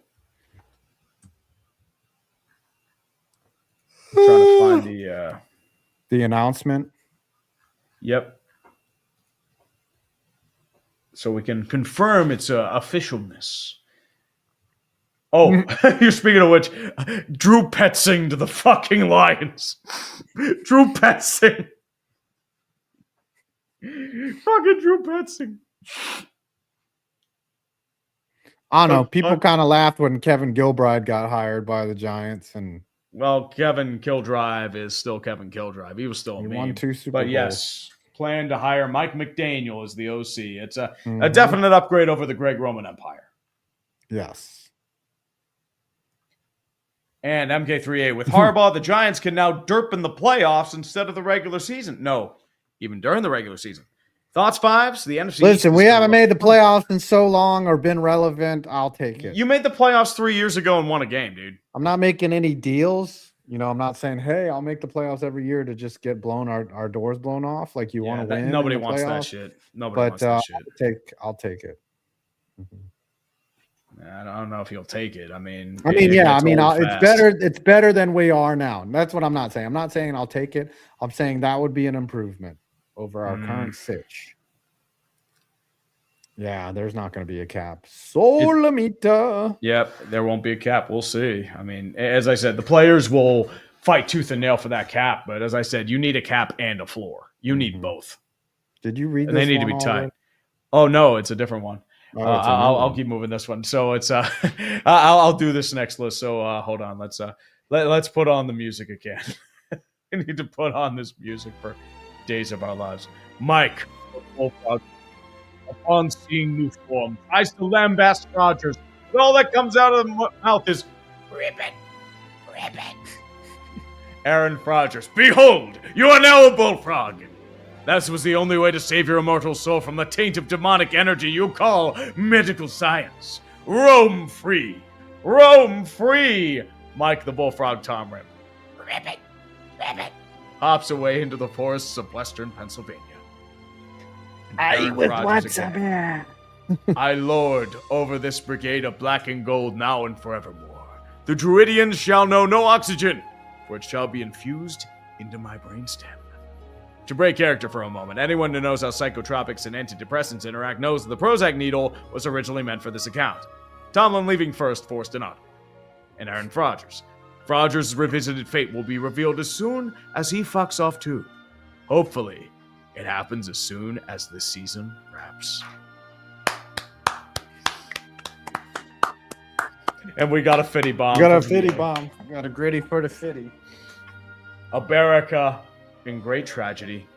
I'm trying to find the announcement. Yep. So we can confirm its officialness. Oh, you're speaking of which, Drew Petzing to the fucking Lions. Drew Petzing. Fucking Drew Petzing. I don't know. People kind of laughed when Kevin Gilbride got hired by the Giants, and Kevin Kilbribe is still Kevin Kilbribe. He was still a meme. won 2 Super But Bowls. yes, plan to hire Mike McDaniel as the OC. It's a definite upgrade over the Greg Roman Empire. Yes. And MK38 with Harbaugh, the Giants can now derp in the playoffs instead of the regular season. No, even during the regular season. Thoughts, Fives? The NFC. Listen, we haven't made the playoffs in so long or been relevant. I'll take it. You made the playoffs 3 years ago and won a game, dude. I'm not making any deals. I'm not saying, hey, I'll make the playoffs every year to just get our doors blown off. Like you want to win. Nobody wants that shit. Nobody wants that shit. I'll take it. I don't know if he'll take it. it's better. It's better than we are now. That's what I'm not saying. I'm not saying I'll take it. I'm saying that would be an improvement over our current sitch. Yeah, there's not going to be a cap. Solamita. Yep, there won't be a cap. We'll see. As I said, the players will fight tooth and nail for that cap. But as I said, you need a cap and a floor. You need both. Did you read? And they need to be tight. Oh no, it's a different one. Oh, I'll keep moving this one. So it's I'll do this next list. So hold on. Let's put on the music again. We need to put on this music for Days of Our Lives. Mike, upon seeing new form, tries to lambast Rodgers, but all that comes out of the mouth is ribbon. Aaron Rodgers, behold, you are now a bullfrog. That was the only way to save your immortal soul from the taint of demonic energy you call medical science. Roam free. Roam free. Mike the Bullfrog Tom Rip. Ribbit. Hops away into the forests of western Pennsylvania. I lord over this brigade of black and gold now and forevermore. The Druidians shall know no oxygen, for it shall be infused into my brainstem. To break character for a moment, anyone who knows how psychotropics and antidepressants interact knows that the Prozac needle was originally meant for this account. Tomlin leaving first forced an auto. And Aaron Rodgers. Rodgers' revisited fate will be revealed as soon as he fucks off too. Hopefully, it happens as soon as the season wraps. And we got a fitty bomb. Got a fitty bomb. Got a gritty for the fitty. America in great tragedy.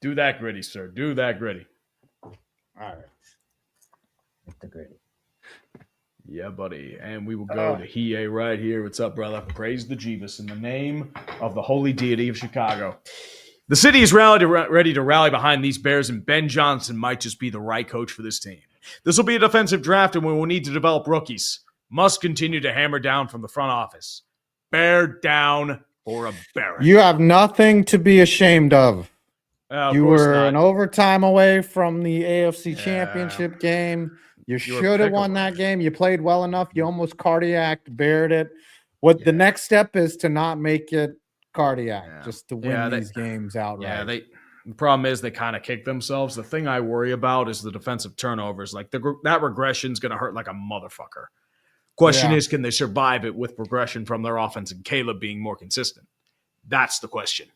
Do that gritty, sir. Do that gritty. All right. Hit the gritty. Yeah, buddy. And we will go to Hiei right here. What's up, brother? Praise the Jeebus in the name of the holy deity of Chicago. The city is ready to rally behind these Bears, and Ben Johnson might just be the right coach for this team. This will be a defensive draft, and we will need to develop rookies. Must continue to hammer down from the front office. Bear down for a Barrett. You have nothing to be ashamed of. You were not. an overtime away from the AFC Championship game. You should have won that game. You played well enough. You almost cardiac bared it. The next step is to not make it cardiac, just to win these games outright. Yeah, the problem is they kind of kick themselves. The thing I worry about is the defensive turnovers. Like that regression is going to hurt like a motherfucker. Question is, can they survive it with progression from their offense and Caleb being more consistent? That's the question.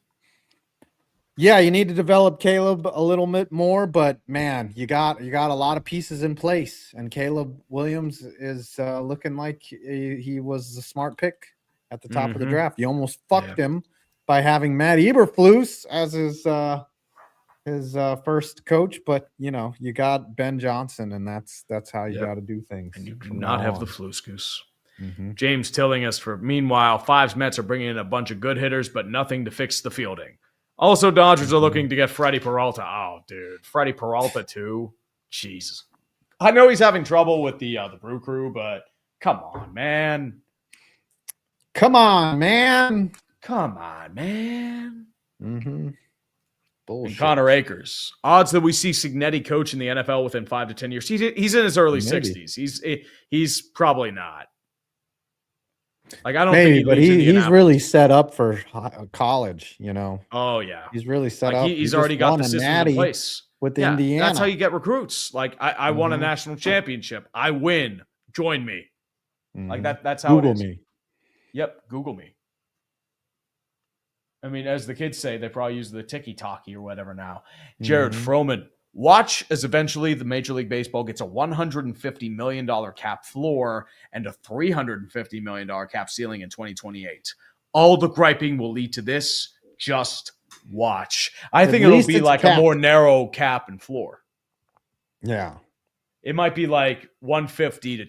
Yeah, you need to develop Caleb a little bit more, but man, you got a lot of pieces in place, and Caleb Williams is looking like he was a smart pick at the top of the draft. You almost fucked him by having Matt Eberflus as his first coach, but you got Ben Johnson, and that's how you got to do things. And you do not have the Flus Goose. James telling us meanwhile, Fives Mets are bringing in a bunch of good hitters, but nothing to fix the fielding. Also, Dodgers are looking to get Freddie Peralta. Oh, dude. Freddie Peralta, too? Jeez. I know he's having trouble with the Brew Crew, but Come on, man. Come on, man. Come on, man. Mm-hmm. And Bullshit. Connor Akers. Odds that we see Cignetti coach in the NFL within 5 to 10 years. He's in his early Maybe. 60s. He's probably not. Like, I don't Maybe, think but leaves he's Indianapolis. really set up for college, you know. Oh, yeah. He's really set Like up. he's He already just got won the a system natty in place. with Yeah, Indiana. that's how you get recruits. Like, I won a Mhm. national championship. I win. Join me. Like Mhm. that's how Google it is. me. Yep, Google me. I mean, as the kids say, they probably use the tiki-talkie or whatever now. Jared Mhm. Froman. Watch as eventually the Major League Baseball gets a $150 million cap floor and a $350 million cap ceiling in 2028. All the griping will lead to this. Just watch. I At think it'll least be it's like capped. a more narrow cap and floor. Yeah. It might be like 150 to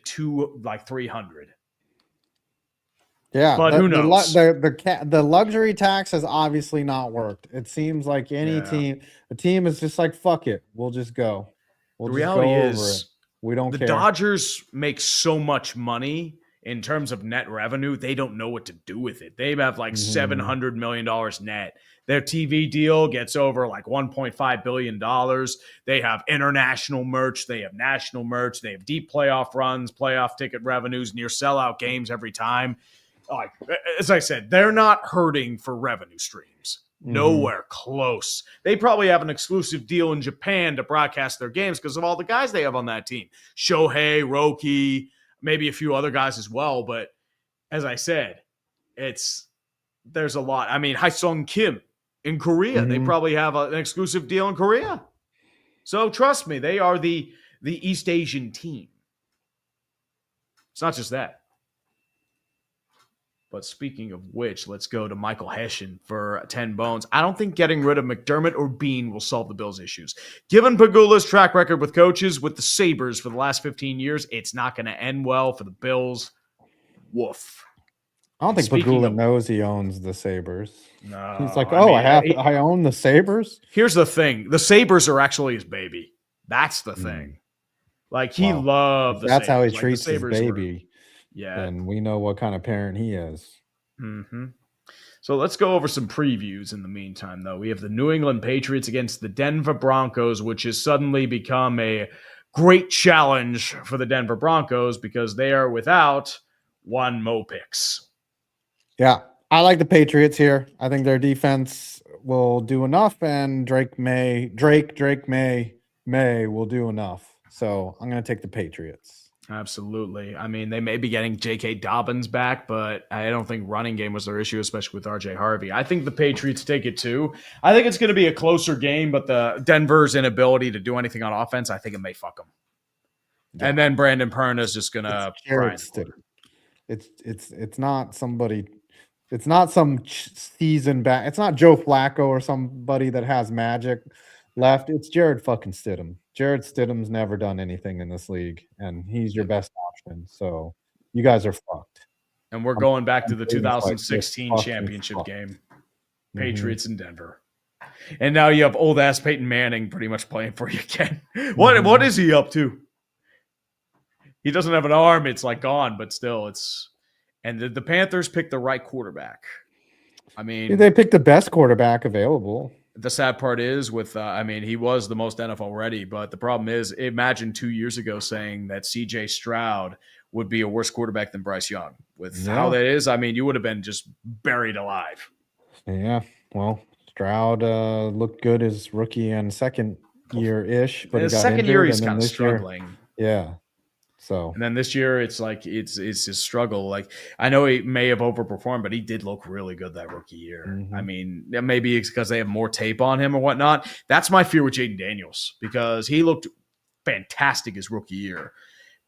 300. Yeah, But who knows? The luxury tax has obviously not worked. It seems like any Yeah. team is just like, fuck it, we'll just go. We'll The just reality go over is, it. We don't the care. Dodgers make so much money in terms of net revenue, they don't know what to do with it. They have like Mhm. $700 million net. Their TV deal gets over like $1.5 billion. They have international merch. They have national merch. They have deep playoff runs, playoff ticket revenues, near sellout games every time. Like, as I said, they're not hurting for revenue streams. Nowhere close. They probably have an exclusive deal in Japan to broadcast their games because of all the guys they have on that team. Shohei, Roki, maybe a few other guys as well. But as I said, there's a lot. I mean, Haesung Kim in Korea, they Mhm. probably have an exclusive deal in Korea. So trust me, they are the East Asian team. It's not just that. But speaking of which, let's go to Michael Hession for 10 bones. I don't think getting rid of McDermott or Bean will solve the Bills' issues. Given Pagula's track record with coaches with the Sabres for the last 15 years, it's not going to end well for the Bills. Woof. I don't think Speaking Pagula of- knows he owns the Sabres. No, He's like, I oh, mean, I own the Sabres. Here's the thing. The Sabres are actually his baby. That's the thing. Like, he Wow. loved the That's how he Sabres. Like, the treats his Sabres were- baby. yeah. And we know what kind of parent he is. Mm-hmm. So let's go over some previews in the meantime, though. We have the New England Patriots against the Denver Broncos, which has suddenly become a great challenge for the Denver Broncos because they are without one Mo Picks. Yeah, I like the Patriots here. I think their defense will do enough, and Drake May will do enough. So I'm going to take the Patriots. Absolutely. I mean, they may be getting J.K. Dobbins back, but I don't think running game was their issue, especially with R.J. Harvey. I think the Patriots take it too. I think it's going to be a closer game, but the Denver's inability to do anything on offense, I think it may fuck them. Yeah. And then Brandon Perna is just going to It's not somebody. It's not some season back. It's not Joe Flacco or somebody that has magic left. It's Jared fucking Stidham. Jared Stidham's never done anything in this league, and he's your best option. So you guys are fucked. And we're going back to the Davis like 2016 this fucking championship fuck. game. Patriots in Denver. And now you have old ass Peyton Manning pretty much playing for you again. What is he up to? He doesn't have an arm. It's like gone, but still it's. And the Panthers picked the right quarterback. I mean, They picked the best quarterback available. the sad part is with, he was the most NFL ready, but the problem is, imagine 2 years ago saying that CJ Stroud would be a worse quarterback than Bryce Young. With how that is, you would have been just buried alive. Yeah, well, Stroud looked good his rookie and second year-ish, but His he got second injured, year, he's and then kind of this year- struggling. yeah. So And then this year, it's like it's his struggle. Like, I know he may have overperformed, but he did look really good that rookie year. Mhm. Maybe it's because they have more tape on him or whatnot. That's my fear with Jaden Daniels because he looked fantastic his rookie year.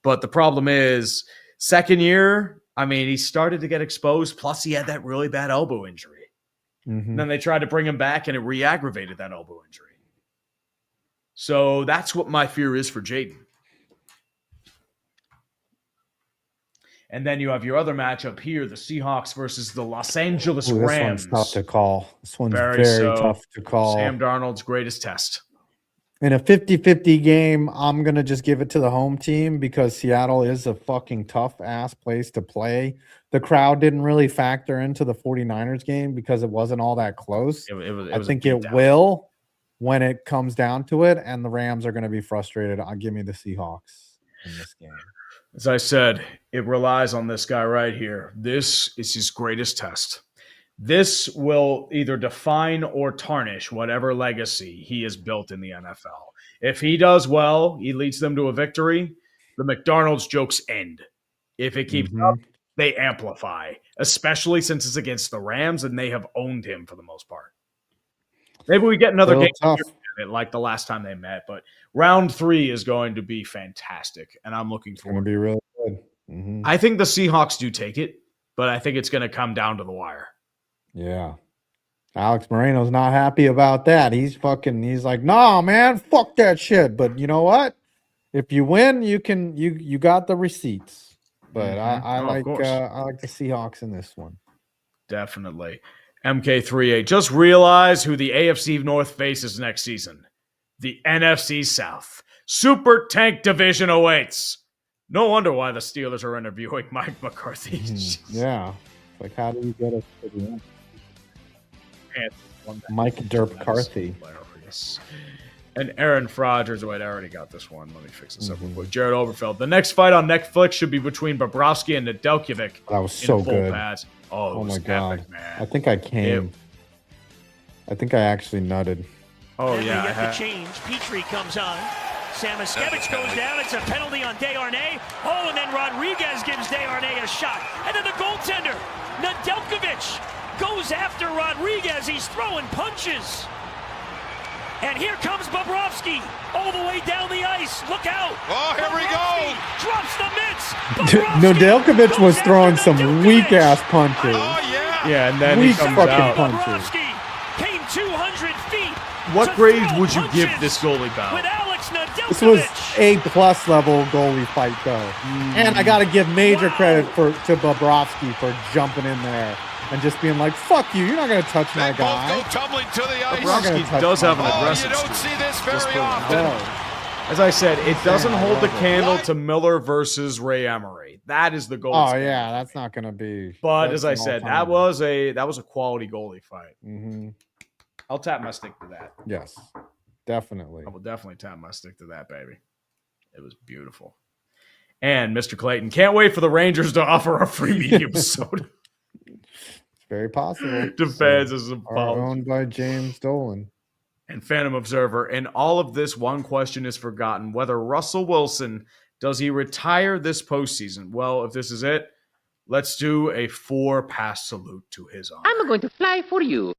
But the problem is, second year, he started to get exposed. Plus, he had that really bad elbow injury. mhm. And then they tried to bring him back, and it re-aggravated that elbow injury. So that's what my fear is for Jaden. And then you have your other matchup here, the Seahawks versus the Los Angeles Ooh, this Rams. one's tough to call. This one's Very very so. tough to call. Sam Darnold's greatest test. In a 50-50 game, I'm going to just give it to the home team because Seattle is a fucking tough-ass place to play. The crowd didn't really factor into the 49ers game because it wasn't all that close. It I was think a it beatdown. will when it comes down to it, and the Rams are going to be frustrated. I'll give me the Seahawks in this game. As I said, it relies on this guy right here. This is his greatest test. This will either define or tarnish whatever legacy he has built in the NFL. If he does well, he leads them to a victory, the McDonald's jokes end. If it keeps up, they amplify, especially since it's against the Rams and they have owned him for the most part. Maybe we get another game like the last time they met, but round 3 is going to be fantastic, and I'm looking forward. It's going to be really good. I think the Seahawks do take it, but I think it's going to come down to the wire. Yeah. Alex Moreno's not happy about that. He's like, nah, man, fuck that shit. But you know what? If you win, you got the receipts. But I like the Seahawks in this one. Definitely. MK38. Just realize who the AFC North faces next season. The NFC South. Super Tank Division awaits. No wonder why the Steelers are interviewing Mike McCarthy. Yeah. Like, how do you get us to the end? Mike Derp Carthy. And Aaron Rodgers. Wait, I already got this one. Let me fix this up real quick. Jared Overfeld. The next fight on Netflix should be between Bobrovsky and Nedeljkovic. That was so good. Pads. Oh my God. Epic, man. I think I came. I think I actually nutted. Oh, and yeah. They get the change. Petrie comes on. Samoskevich goes down. It's a penalty on Desharnais. Oh, and then Rodriguez gives Desharnais a shot. And then the goaltender, Nedeljkovic, goes after Rodriguez. He's throwing punches. And here comes Bobrovsky all the way down the ice. Look out. Oh, here we go. Drops the mitts. Nedeljkovic was throwing some weak-ass punches. Oh, yeah. Yeah, and then Weak he comes fucking out. punches. Bobrovsky came 200 feet. What grade would you give this goalie battle? With Alex Nedeljkovic. This was A+ level goalie fight, though. And I got to give major credit to Bobrovsky for jumping in there and just being like, fuck you, you're not going to touch my guy. Both go tumbling to the ice. Bobrovsky does have an aggressive you don't streak. see this Just very put it out often. there. As I said, it doesn't hold the candle to Miller versus Ray Emery. That is the goal. Oh, yeah, that's not going to be. But as I said, that was a quality goalie fight. I'll tap my stick to that. Yes, definitely. I will definitely tap my stick to that, baby. It was beautiful. And Mr. Clayton, can't wait for the Rangers to offer a free medium soda. It's very possible. To fans as a owned by James Dolan. And Phantom Observer. In all of this, one question is forgotten. Whether Russell Wilson, does he retire this postseason? Well, if this is it, let's do a 4-pass salute to his honor. I'm going to fly for you.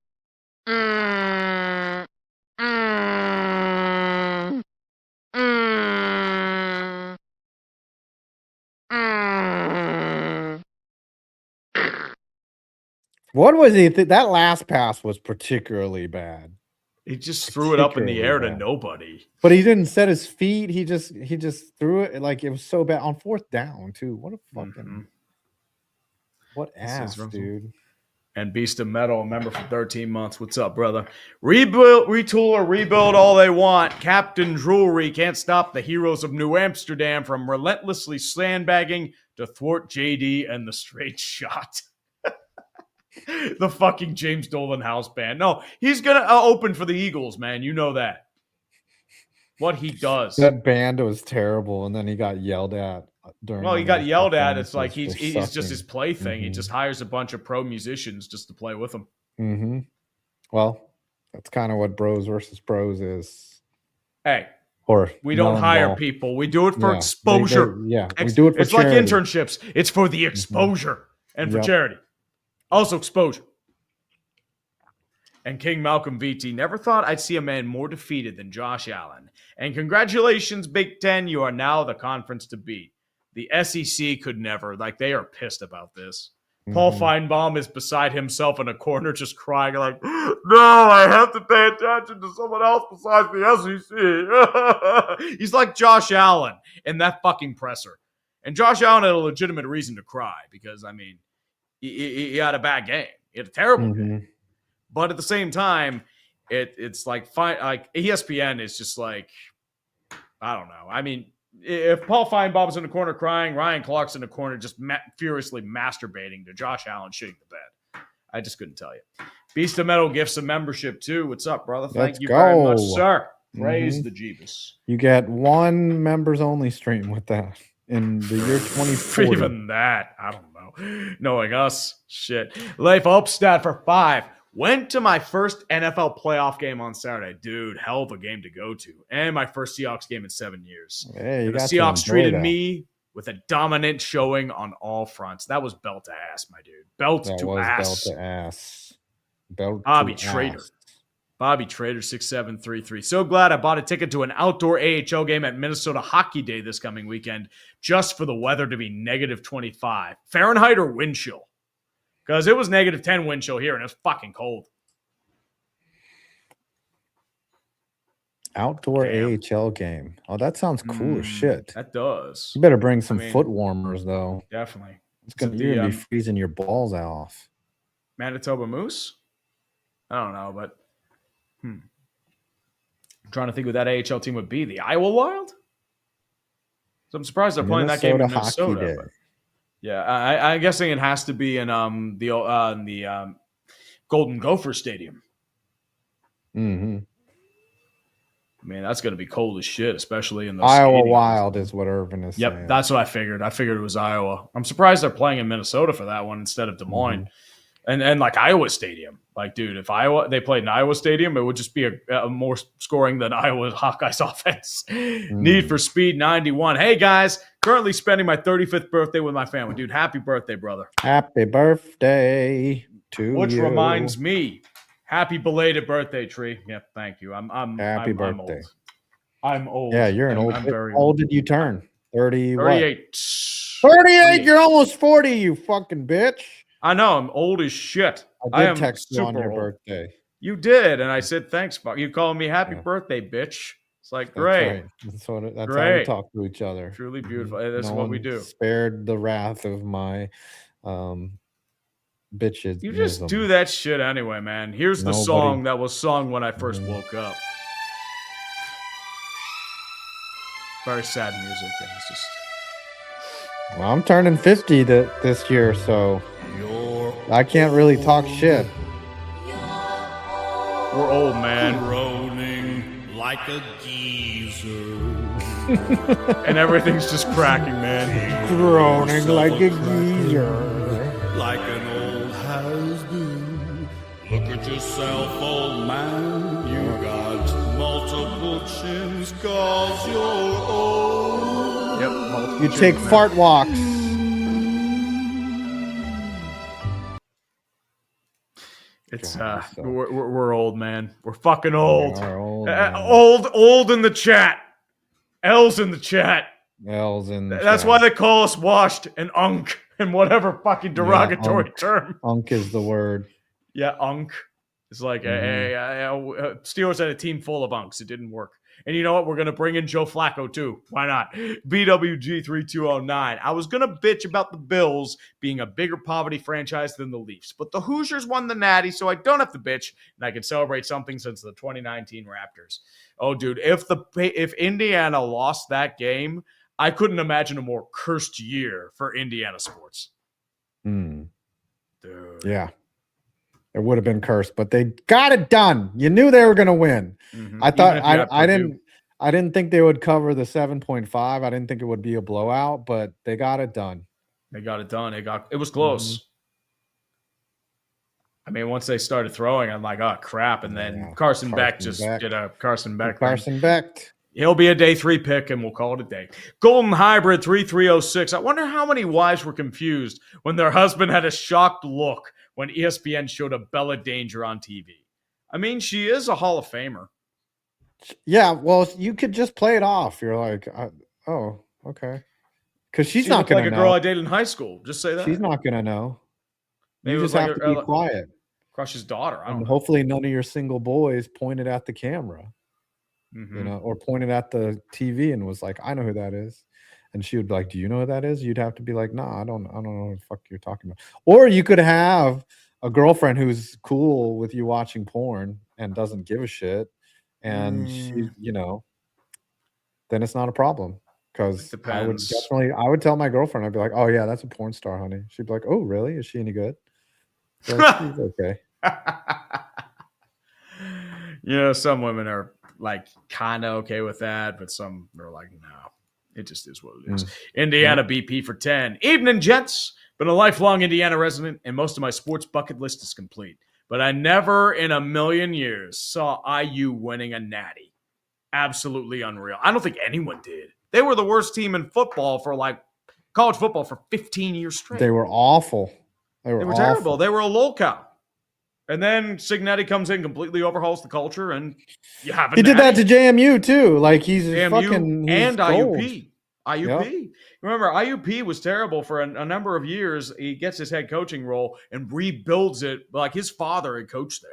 What was he? That last pass was particularly bad. He just threw it up in the air to nobody. But he didn't set his feet. He just threw it like it was so bad on 4th down too. What a fucking what ass, dude. And Beast of Metal, a member for 13 months. What's up, brother? Rebuild, retool, or rebuild all they want. Captain Jewelry can't stop the heroes of New Amsterdam from relentlessly sandbagging to thwart JD and the straight shot. The fucking James Dolan house band. No, he's going to open for the Eagles, man. You know that. What he does. That band was terrible, and then he got yelled at during. Well, he got yelled at. It's like he's just his plaything. He just hires a bunch of pro musicians just to play with him. Well, that's kind of what Bros versus Pros is. Hey, or we don't hire people. We do it for exposure. We do it for It's charity. like internships. It's for the exposure and for charity. Also exposure. And King Malcolm VT, never thought I'd see a man more defeated than Josh Allen. And congratulations, Big Ten. You are now the conference to beat. The SEC could never. Like, they are pissed about this. Paul Feinbaum is beside himself in a corner just crying like, no, I have to pay attention to someone else besides the SEC. He's like Josh Allen in that fucking presser. And Josh Allen had a legitimate reason to cry because, I mean, he had a bad game. He had a terrible game. But at the same time, it's like fine. Like ESPN is just like, I don't know. I mean, if Paul Feinbaum's in the corner crying, Ryan Clark's in the corner just furiously masturbating to Josh Allen shitting the bed. I just couldn't tell you. Beast of Metal gifts a membership too. What's up, brother? Thank you very much, sir. Praise the Jeebus. You get one members only stream with that in the year 2040. Even that, I don't know. Knowing us, shit. Leif Opstad for 5. Went to my first NFL playoff game on Saturday. Dude, hell of a game to go to. And my first Seahawks game in 7 years. Hey, the Seahawks treated me with a dominant showing on all fronts. That was belt to ass, my dude. Belt to ass. Bobby Trader. Bobby Trader 6733. So glad I bought a ticket to an outdoor AHL game at Minnesota Hockey Day this coming weekend just for the weather to be negative 25. Fahrenheit or wind chill? Because it was negative 10 wind chill here and it's fucking cold. Outdoor AHL game. Oh, that sounds cool as shit. That does. You better bring some foot warmers, though. Definitely. You're going to be freezing your balls off. Manitoba Moose? I don't know, but I'm trying to think what that AHL team would be. The Iowa Wild? So I'm surprised they're playing that game in Minnesota. Yeah, I'm guessing it has to be in the Golden Gopher Stadium. Mm-hmm. Man, that's going to be cold as shit, especially in the Iowa Wild is what Irvin is saying. Yep, that's what I figured. I figured it was Iowa. I'm surprised they're playing in Minnesota for that one instead of Des Moines. And like Iowa Stadium. Like, dude, if they played in Iowa Stadium, it would just be a more scoring than Iowa Hawkeyes offense. Need for Speed 91. Hey, guys, currently spending my 35th birthday with my family. Dude, happy birthday, brother. Happy birthday to you. Which reminds me, happy belated birthday, Tree. Yep, thank you. Happy birthday. I'm old. Yeah, you're an old. How old did you turn? 30. 38. 38. You're almost 40. You fucking bitch. I know. I'm old as shit. I did text you on your birthday. You did, and I said thanks. You called me happy birthday, bitch. It's like great. That's how we talk to each other. Truly beautiful. That's what we do. Spared the wrath of my bitches. You just do that shit anyway, man. Here's the song that was sung when I first woke up. Very sad music. And it's just. Well, I'm turning 50 this year, so I can't really talk shit. We're old, man. Groaning like a geezer. And everything's just cracking, man. Groaning like a geezer. Like an old has-been. Look at yourself, old man. You got multiple chins 'cause you're old. Yep. You take fart walks. It's we're old, man. We're fucking old. Old in the chat. L's in the chat. L's in the That's chat. why they call us washed and unk and whatever fucking derogatory term. Unk is the word. Yeah, unk. It's like Steelers had a team full of unks. It didn't work. And you know what? We're going to bring in Joe Flacco, too. Why not? BWG3209. I was going to bitch about the Bills being a bigger poverty franchise than the Leafs, but the Hoosiers won the Natty, so I don't have to bitch, and I can celebrate something since the 2019 Raptors. Oh, dude, if Indiana lost that game, I couldn't imagine a more cursed year for Indiana sports. Dude. Yeah. It would have been cursed, but they got it done. You knew they were going to win. Mm-hmm. I thought I didn't think they would cover the 7.5. I didn't think it would be a blowout, but they got it done. It was close. Mm-hmm. I mean, once they started throwing, I'm like, oh crap! And then Carson Beck did a Carson Beck. Carson Beck. He'll be a day 3 pick, and we'll call it a day. Golden Hybrid 3306. I wonder how many wives were confused when their husband had a shocked look when ESPN showed a Bella Danger on TV. I mean, she is a Hall of Famer. Yeah, well, you could just play it off. You're like, oh, okay. Because she's not going to know. Like a girl I dated in high school. Just say that. She's not going to know. Maybe you just have to be quiet. Crush's daughter. I don't know. Hopefully none of your single boys pointed at the camera. Mm-hmm. Or pointed at the TV and was like, I know who that is. And she would be like, do you know who that is? You'd have to be like, nah, I don't know what the fuck you're talking about. Or you could have a girlfriend who's cool with you watching porn and doesn't give a shit, and she, then it's not a problem. Because I would tell my girlfriend, I'd be like, "Oh yeah, that's a porn star, honey." She'd be like, "Oh really? Is she any good?" Like, she's okay. Some women are like kind of okay with that, but some are like, no, it just is what it is. Indiana BP for 10. Evening, gents. Been a lifelong Indiana resident, and most of my sports bucket list is complete. But I never in a million years saw IU winning a natty. Absolutely unreal. I don't think anyone did. They were the worst team in football for college football for 15 years straight. They were awful. They were terrible. They were a lolcow. And then Cignetti comes in, completely overhauls the culture, and you have He did that to JMU too. Like he's JMU fucking and gold. IUP. IUP. Yep. Remember, IUP was terrible for a number of years. He gets his head coaching role and rebuilds it. Like his father had coached there.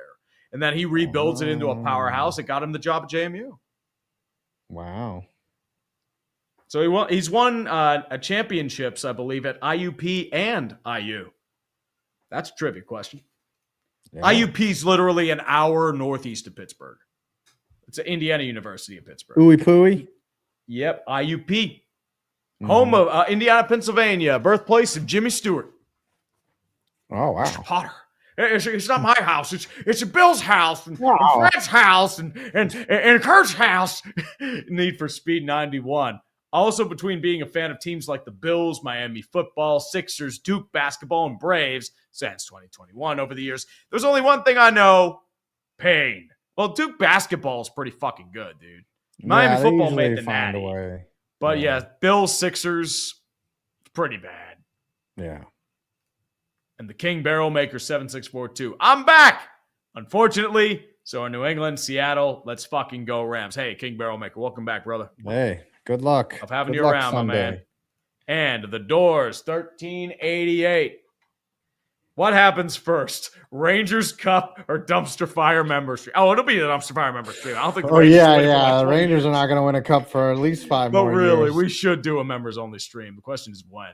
And then he rebuilds it into a powerhouse. It got him the job at JMU. Wow. So he's won championships, I believe, at IUP and IU. That's a trivia question. Yeah. IUP's literally an hour northeast of Pittsburgh. It's at Indiana University of Pittsburgh. Ooey pooey. Yep, IUP. Home of Indiana, Pennsylvania, birthplace of Jimmy Stewart. Oh, wow. Mr. Potter. It's not my house. It's Bill's house and Fred's house and Kurt's house. Need for Speed 91. Also, between being a fan of teams like the Bills, Miami football, Sixers, Duke basketball, and Braves since 2021 over the years, there's only one thing I know: pain. Well, Duke basketball is pretty fucking good, dude. Miami football made the natty. But yeah, Bills, Sixers, pretty bad. Yeah. And the King Barrel Maker 7642. I'm back! Unfortunately, so are New England, Seattle. Let's fucking go Rams. Hey, King Barrel Maker, welcome back, brother. Hey, good luck. Of having you around, my man. And the Doors, 1388. What happens first? Rangers Cup or Dumpster Fire member stream? Oh, it'll be the Dumpster Fire member stream. I don't think. The Rangers are not going to win a cup for at least 5 more years. But really, we should do a members only stream. The question is when.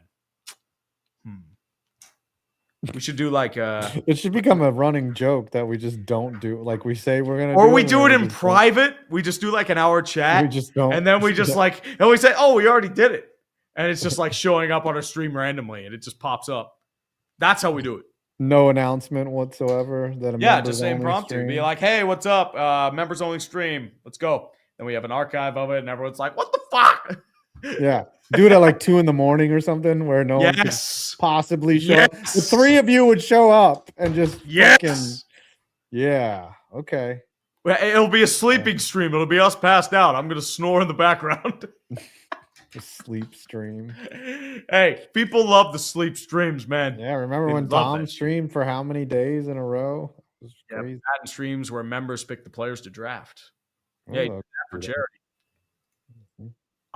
We should do like it should become a running joke that we just don't do. Like we say we're gonna, or we do it in private. We just do like an hour chat. We just don't, and then we just and we say, "Oh, we already did it," and it's just like showing up on our stream randomly, and it just pops up. That's how we do it. No announcement whatsoever. Just say impromptu. Be like, "Hey, what's up? Members only stream. Let's go." Then we have an archive of it, and everyone's like, "What the fuck?" Yeah. Do it at like 2 a.m. or something where no one could possibly show up. The 3 of you would show up and just fucking, yeah. Okay. It'll be a sleeping stream. It'll be us passed out. I'm going to snore in the background. The sleep stream. Hey, people love the sleep streams, man. Yeah. Remember when Tom streamed for how many days in a row? It was crazy. Patent streams where members pick the players to draft. Yeah, for charity.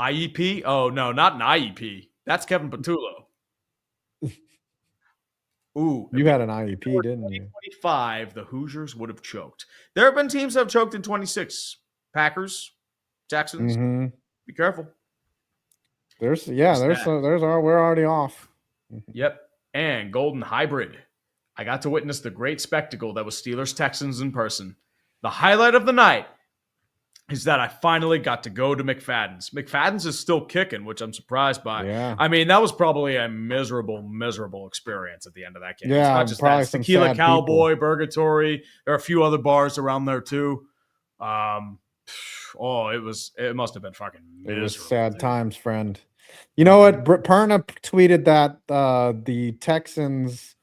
IEP? Oh, no, not an IEP. That's Kevin Patullo. Ooh. You had an IEP, didn't you? 2025, the Hoosiers would have choked. There have been teams that have choked in 26. Packers, Texans. Be careful. We're already off. Yep. And Golden Hybrid. I got to witness the great spectacle that was Steelers Texans in person. The highlight of the night is that I finally got to go to McFadden's. McFadden's is still kicking, which I'm surprised by. Yeah. I mean, that was probably a miserable, miserable experience at the end of that game. Yeah, it's not just that. Tequila Cowboy, people. Burgatory. There are a few other bars around there too. It must have been fucking miserable. It was sad times, friend. You know what? Perna tweeted that the Texans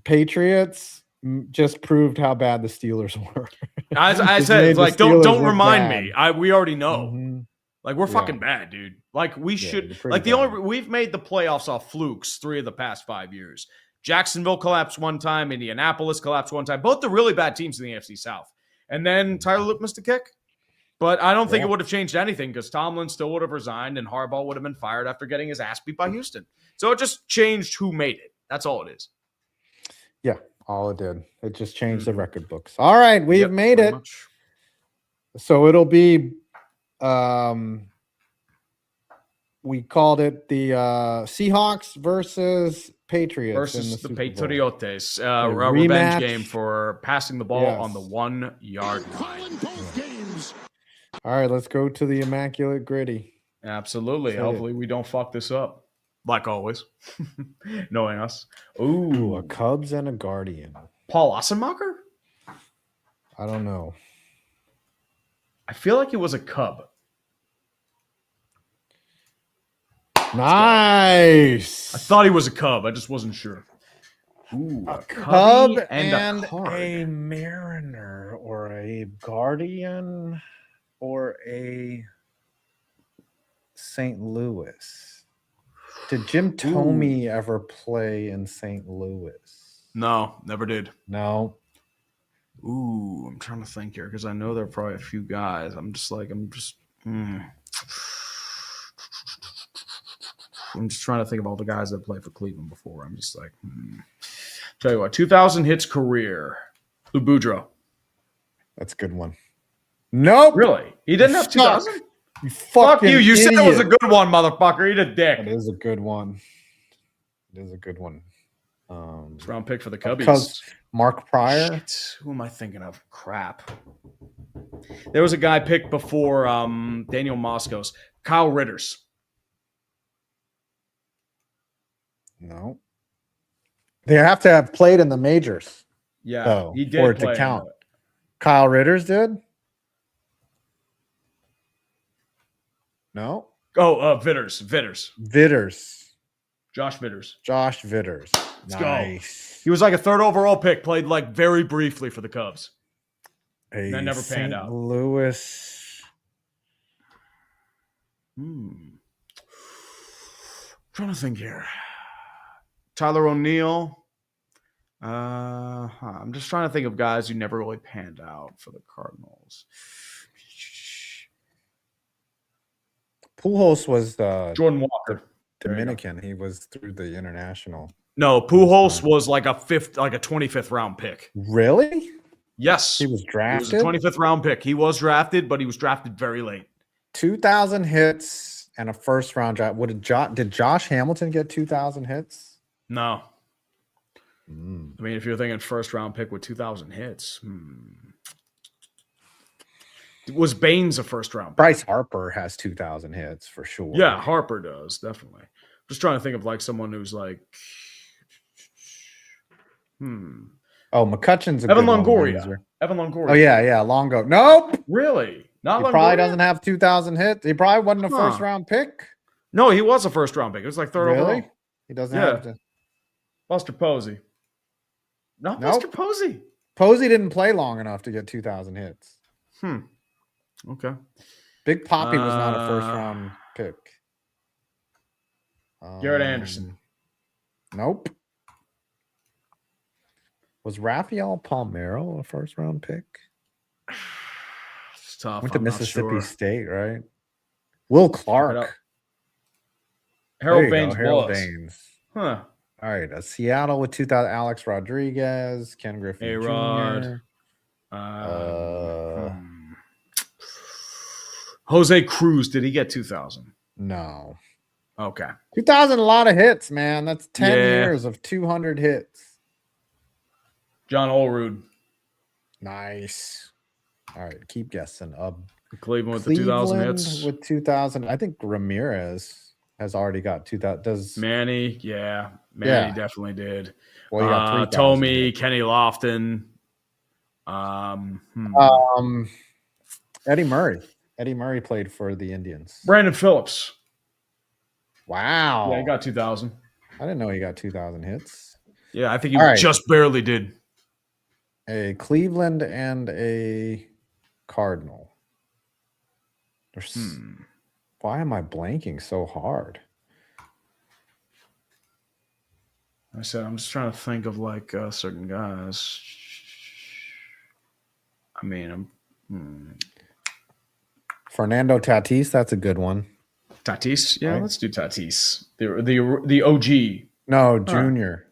Patriots just proved how bad the Steelers were. I said, like, don't remind me. We already know. Like, we're fucking bad, dude. Like, we should. Like, we've made the playoffs off flukes 3 of the past 5 years. Jacksonville collapsed one time. Indianapolis collapsed one time. Both the really bad teams in the AFC South. And then Tyler Luke missed a kick. But I don't think it would have changed anything because Tomlin still would have resigned and Harbaugh would have been fired after getting his ass beat by Houston. So it just changed who made it. That's all it is. Yeah. All it did. It just changed the record books. All right, we've made it. Much. So it'll be we called it the Seahawks versus Patriots in versus the the Super Bowl. Patriots. A rematch. revenge game for passing the ball Yes. on the 1 yard line. Calling both games. All right, let's go to the immaculate gritty. Absolutely. Said it. Hopefully we don't fuck this up. Like always. Knowing us. Ooh, a Ooh. Cubs and a Guardian. Paul Ossenmacher? I don't know. I feel like it was a Cub. Nice. I thought he was a Cub. I just wasn't sure. Ooh, a Cub Cubby and a card. a Mariner or a Guardian or a St. Louis. Did Jim Thome ever play in St. Louis? No, never did. No. Ooh, I'm trying to think here because I know there are probably a few guys. I'm just trying to think of all the guys that played for Cleveland before. I'm just like, Tell you what, 2,000 hits career. Lou Boudreaux. That's a good one. Nope. Really? He didn't have Suck. 2,000? You Fuck fucking you. You said it was a idiot. good one, motherfucker. Eat a dick. It is a good one. It is a good one. Round pick for the Cubbies. Because Mark Pryor. Shit. Who am I thinking of? Crap. There was a guy picked before Daniel Moscos. Kyle Ritters. No. They have to have played in the majors. Yeah, though, he did for it play to count. in it. Kyle Ritters did? No. Oh, Vitters. Vitters. Josh Vitters. Josh Vitters. Let's Nice. He was like a third overall pick, played like very briefly for the Cubs. A That never St. panned out. Louis. Trying to think here. Tyler O'Neill. I'm just trying to think of guys who never really panned out for the Cardinals. Pujols was Jordan Walker. Dominican. He was through the international. No, Pujols was like a 25th round pick. Really? Yes. He was He was drafted? a 25th round pick. He was drafted, but he was drafted very late. 2,000 hits and a first round draft. Did Josh Hamilton get 2,000 hits? No. I mean, if you're thinking first round pick with 2,000 hits, was Baines a first round pick? Bryce Harper has 2,000 hits for sure. Yeah, Harper does, definitely. Just trying to think of like someone who's like, Oh, McCutcheon's a Evan good one. Longoria. Evan Longoria. Oh, yeah, Longo. Nope. Really? Not He Longoria? probably doesn't have 2,000 hits. He probably wasn't a Huh. first round pick. No, he was a first round pick. It was like third overall. Really? He doesn't Yeah. have to. Buster Posey. Not Nope. Buster Posey. Posey didn't play long enough to get 2,000 hits. Okay. Big Poppy was not a first round pick. Garrett Anderson. Nope. Was Rafael Palmeiro a first round pick? It's tough. Went to I'm not Mississippi sure. State, right? Will Clark. Harold There you go, Baines Harold was. Baines. Huh. All right, Seattle with 2,000. Alex Rodriguez, Ken Griffey A-Rod. Jr. Jose Cruz, did he get 2,000? No. Okay. 2,000, a lot of hits, man. That's 10 Yeah. years of 200 hits. John Olrud. Nice. All right, keep guessing. Cleveland with the 2,000 hits. with 2,000. I think Ramirez has already got 2,000. Does Manny, yeah. Manny Yeah. definitely did. well, he got 3,000 Tomey, hits. Kenny Lofton. Eddie Murray. Eddie Murray played for the Indians. Brandon Phillips. Wow. Yeah, he got 2,000. I didn't know he got 2,000 hits. Yeah, I think he All right. just barely did. A Cleveland and a Cardinal. Why am I blanking so hard? I said I'm just trying to think of like certain guys. I mean, Fernando Tatis, that's a good one. Tatis. Yeah, Right. let's do Tatis. The OG. No, Junior.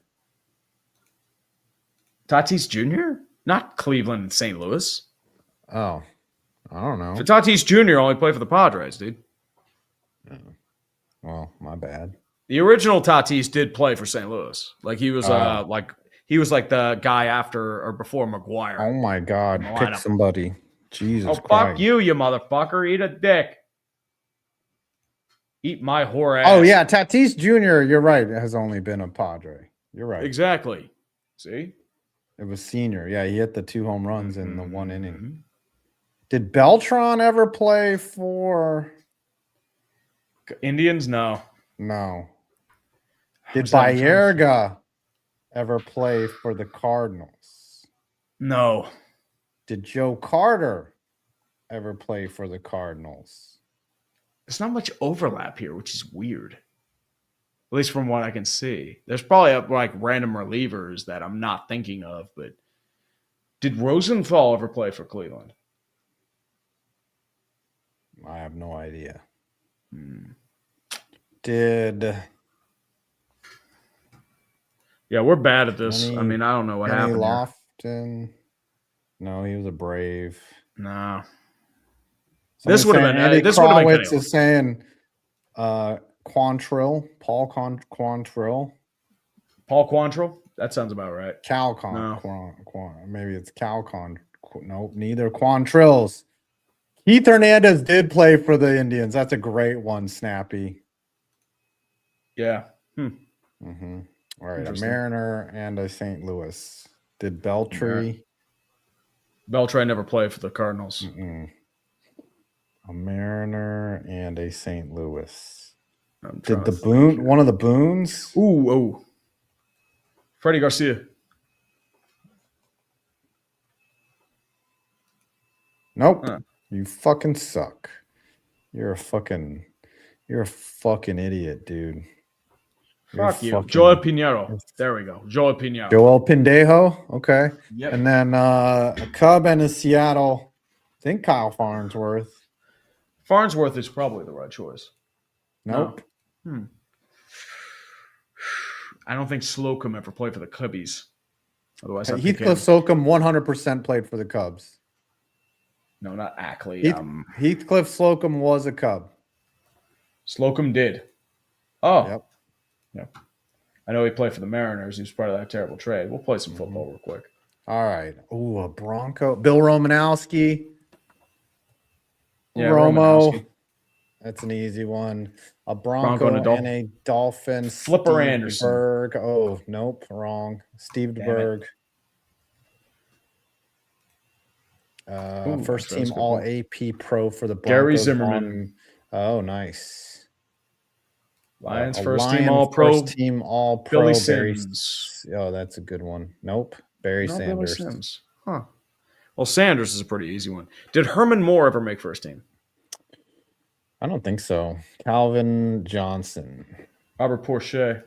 Tatis Jr.? Not Cleveland and St. Louis. Oh, I don't know. For Tatis Jr. only played for the Padres, dude. Well, my bad. The original Tatis did play for St. Louis. Like he was like the guy after or before McGuire. Oh my God! In the Pick lineup. somebody. Jesus Oh, Christ! fuck you motherfucker! Eat a dick. Eat my whore ass. Oh yeah, Tatis Jr. You're right. It has only been a Padre. You're right. Exactly. See, it was senior. Yeah, he hit the 2 home runs in the 1 inning. Mm-hmm. Did Beltran ever play for Indians? No. No. Did Baerga ever play for the Cardinals? No. Did Joe Carter ever play for the Cardinals? There's not much overlap here, which is weird. At least from what I can see. There's probably like random relievers that I'm not thinking of, but did Rosenthal ever play for Cleveland? I have no idea. Yeah, we're bad at this. I mean, I don't know what happened Lofton. No, he was a Brave. No. Somebody This would have been Andy this would have been Krawitz is saying Quantrill, Paul Quantrill. Paul Quantrill? That sounds about right. Maybe it's Calcon. Nope, neither Quantrills. Keith Hernandez did play for the Indians. That's a great one, Snappy. Yeah. Mm-hmm. All right, a Mariner and a St. Louis. Did Beltry? Beltray never played for the Cardinals. Mm-mm. A Mariner and a St. Louis. Did the Boone? One of the Boones? Ooh. Freddie Garcia. Nope. You fucking suck. You're a fucking idiot, dude. Fuck you. Joel Pinheiro. There we go. Joel Pinheiro. Joel Pindejo. Okay. Yep. And then a Cub and a Seattle. I think Kyle Farnsworth. Farnsworth is probably the right choice. Nope. No. I don't think Slocum ever played for the Cubbies. Otherwise, Heathcliff Slocum 100% played for the Cubs. No, not Ackley. Heathcliff Slocum was a Cub. Slocum did. Oh. Yep. Yep. I know he played for the Mariners. He was part of that terrible trade. We'll play some football real quick. All right. Ooh, a Bronco. Bill Romanowski. Yeah, Romo. Romanowski. That's an easy one. A Bronco and a Dolphin. Flipper Steve Anderson. Berg. Oh, nope. Wrong. Steve Berg. First team All AP Pro for the Broncos. Gary Zimmerman. Oh, nice. Lions first team All Pro. First team All Pro. Billy Sims. Oh, that's a good one. Nope. Barry Sanders. Billy Sims. Huh. Well, Sanders is a pretty easy one. Did Herman Moore ever make first team? I don't think so. Calvin Johnson. Robert Porcher.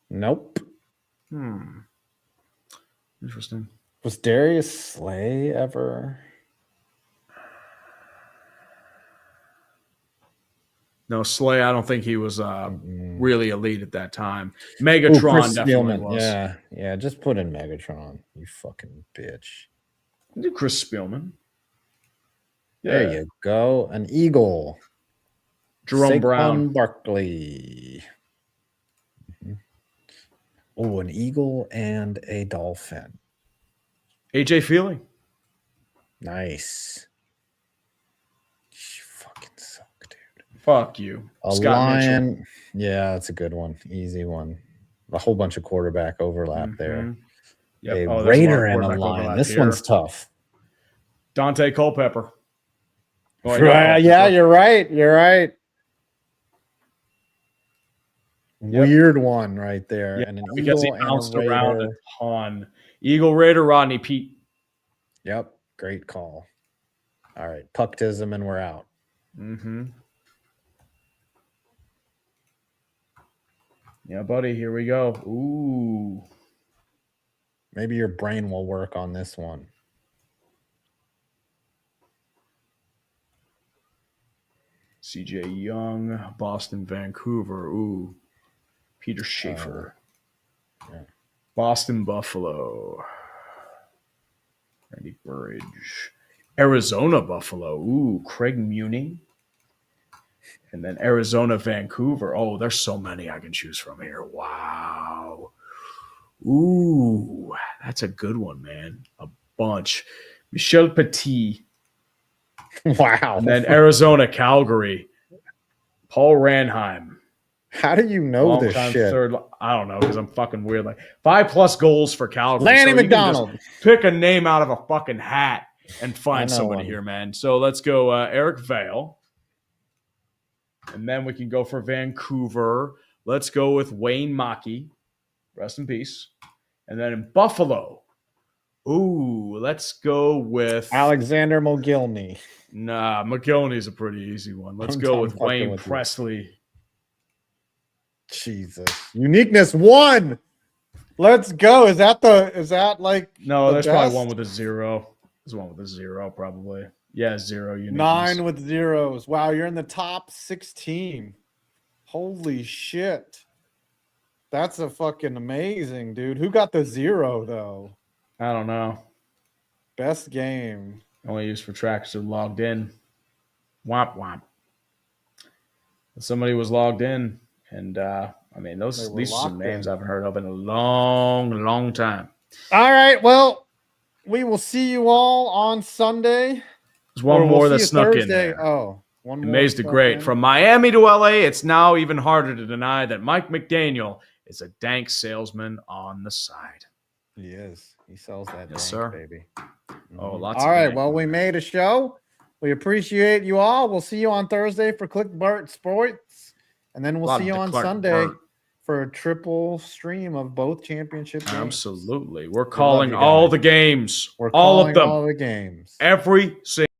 Nope. Interesting. Was Darius Slay ever? No, Slay, I don't think he was really elite at that time. Megatron definitely was. Yeah. Just put in Megatron, you fucking bitch. Do Chris Spielman. Yeah. There you go. An Eagle. Jerome Saquon Brown. Barkley. Oh, an Eagle and a Dolphin. AJ Feely. Nice. You fucking suck, dude. Fuck you. A Scott Lion. Mitchell. Yeah, that's a good one. Easy one. A whole bunch of quarterback overlap there. Yep. A Raider and a Lion. This one's tough. Dante Culpepper. Oh, yeah, you're right. You're right. Yep. Weird one right there. Yeah, and an because Eagle he bounced and a around a ton. Eagle, Raider, Rodney, Pete. Yep. Great call. All right. Pucktism and we're out. Yeah, buddy. Here we go. Ooh. Maybe your brain will work on this one. CJ Young, Boston, Vancouver. Ooh. Peter Schaefer. Yeah. Boston, Buffalo. Randy Burridge. Arizona, Buffalo. Ooh, Craig Muni. And then Arizona, Vancouver. Oh, there's so many I can choose from here. Wow. Ooh, that's a good one, man. A bunch. Michel Petit. Wow. And then Arizona, Calgary. Paul Ranheim. How do you know this Long-time shit? third. I don't know because I'm fucking weird. Like 5+ goals for Calgary. Lanny So you can McDonald. just pick a name out of a fucking hat and I find know somebody him. here, man. So let's go Eric Vale. And then we can go for Vancouver. Let's go with Wayne Mackey. Rest in peace. And then in Buffalo. Ooh, let's go with Alexander Mogilny. Nah, McGillney's a pretty easy one. Let's I'm go with fucking Wayne with you. Presley. Jesus. Uniqueness 1. Let's go. Is that like No, the there's probably best? one with a 0. There's one with a 0, probably. Yeah, 0 uniqueness. 9 with zeros. Wow, you're in the top 16. Holy shit. That's a fucking amazing, dude. Who got the 0 though? I don't know. Best game. Only used for trackers who logged in. Womp womp. Somebody was logged in, and I mean They these were are some locked names in. I haven't heard of in a long time. All right, well, we will see you all on Sunday. There's one Or more we'll that see you snuck in Thursday. there. Oh, one more. Amazed the snuck Great. in. From Miami to LA, it's now even harder to deny that Mike McDaniel is a dank salesman on the side. He is. He sells that Yes, dank, sir. baby. Oh, Mhm. lots All of right, dank. well, we made a show. We appreciate you all. We'll see you on Thursday for Click Bart Sports. And then we'll Lot see of you on Clark Sunday Burt. for a triple stream of both championship games. Absolutely. We're love calling you all guys. the games. We're all of calling them. all the games. Every single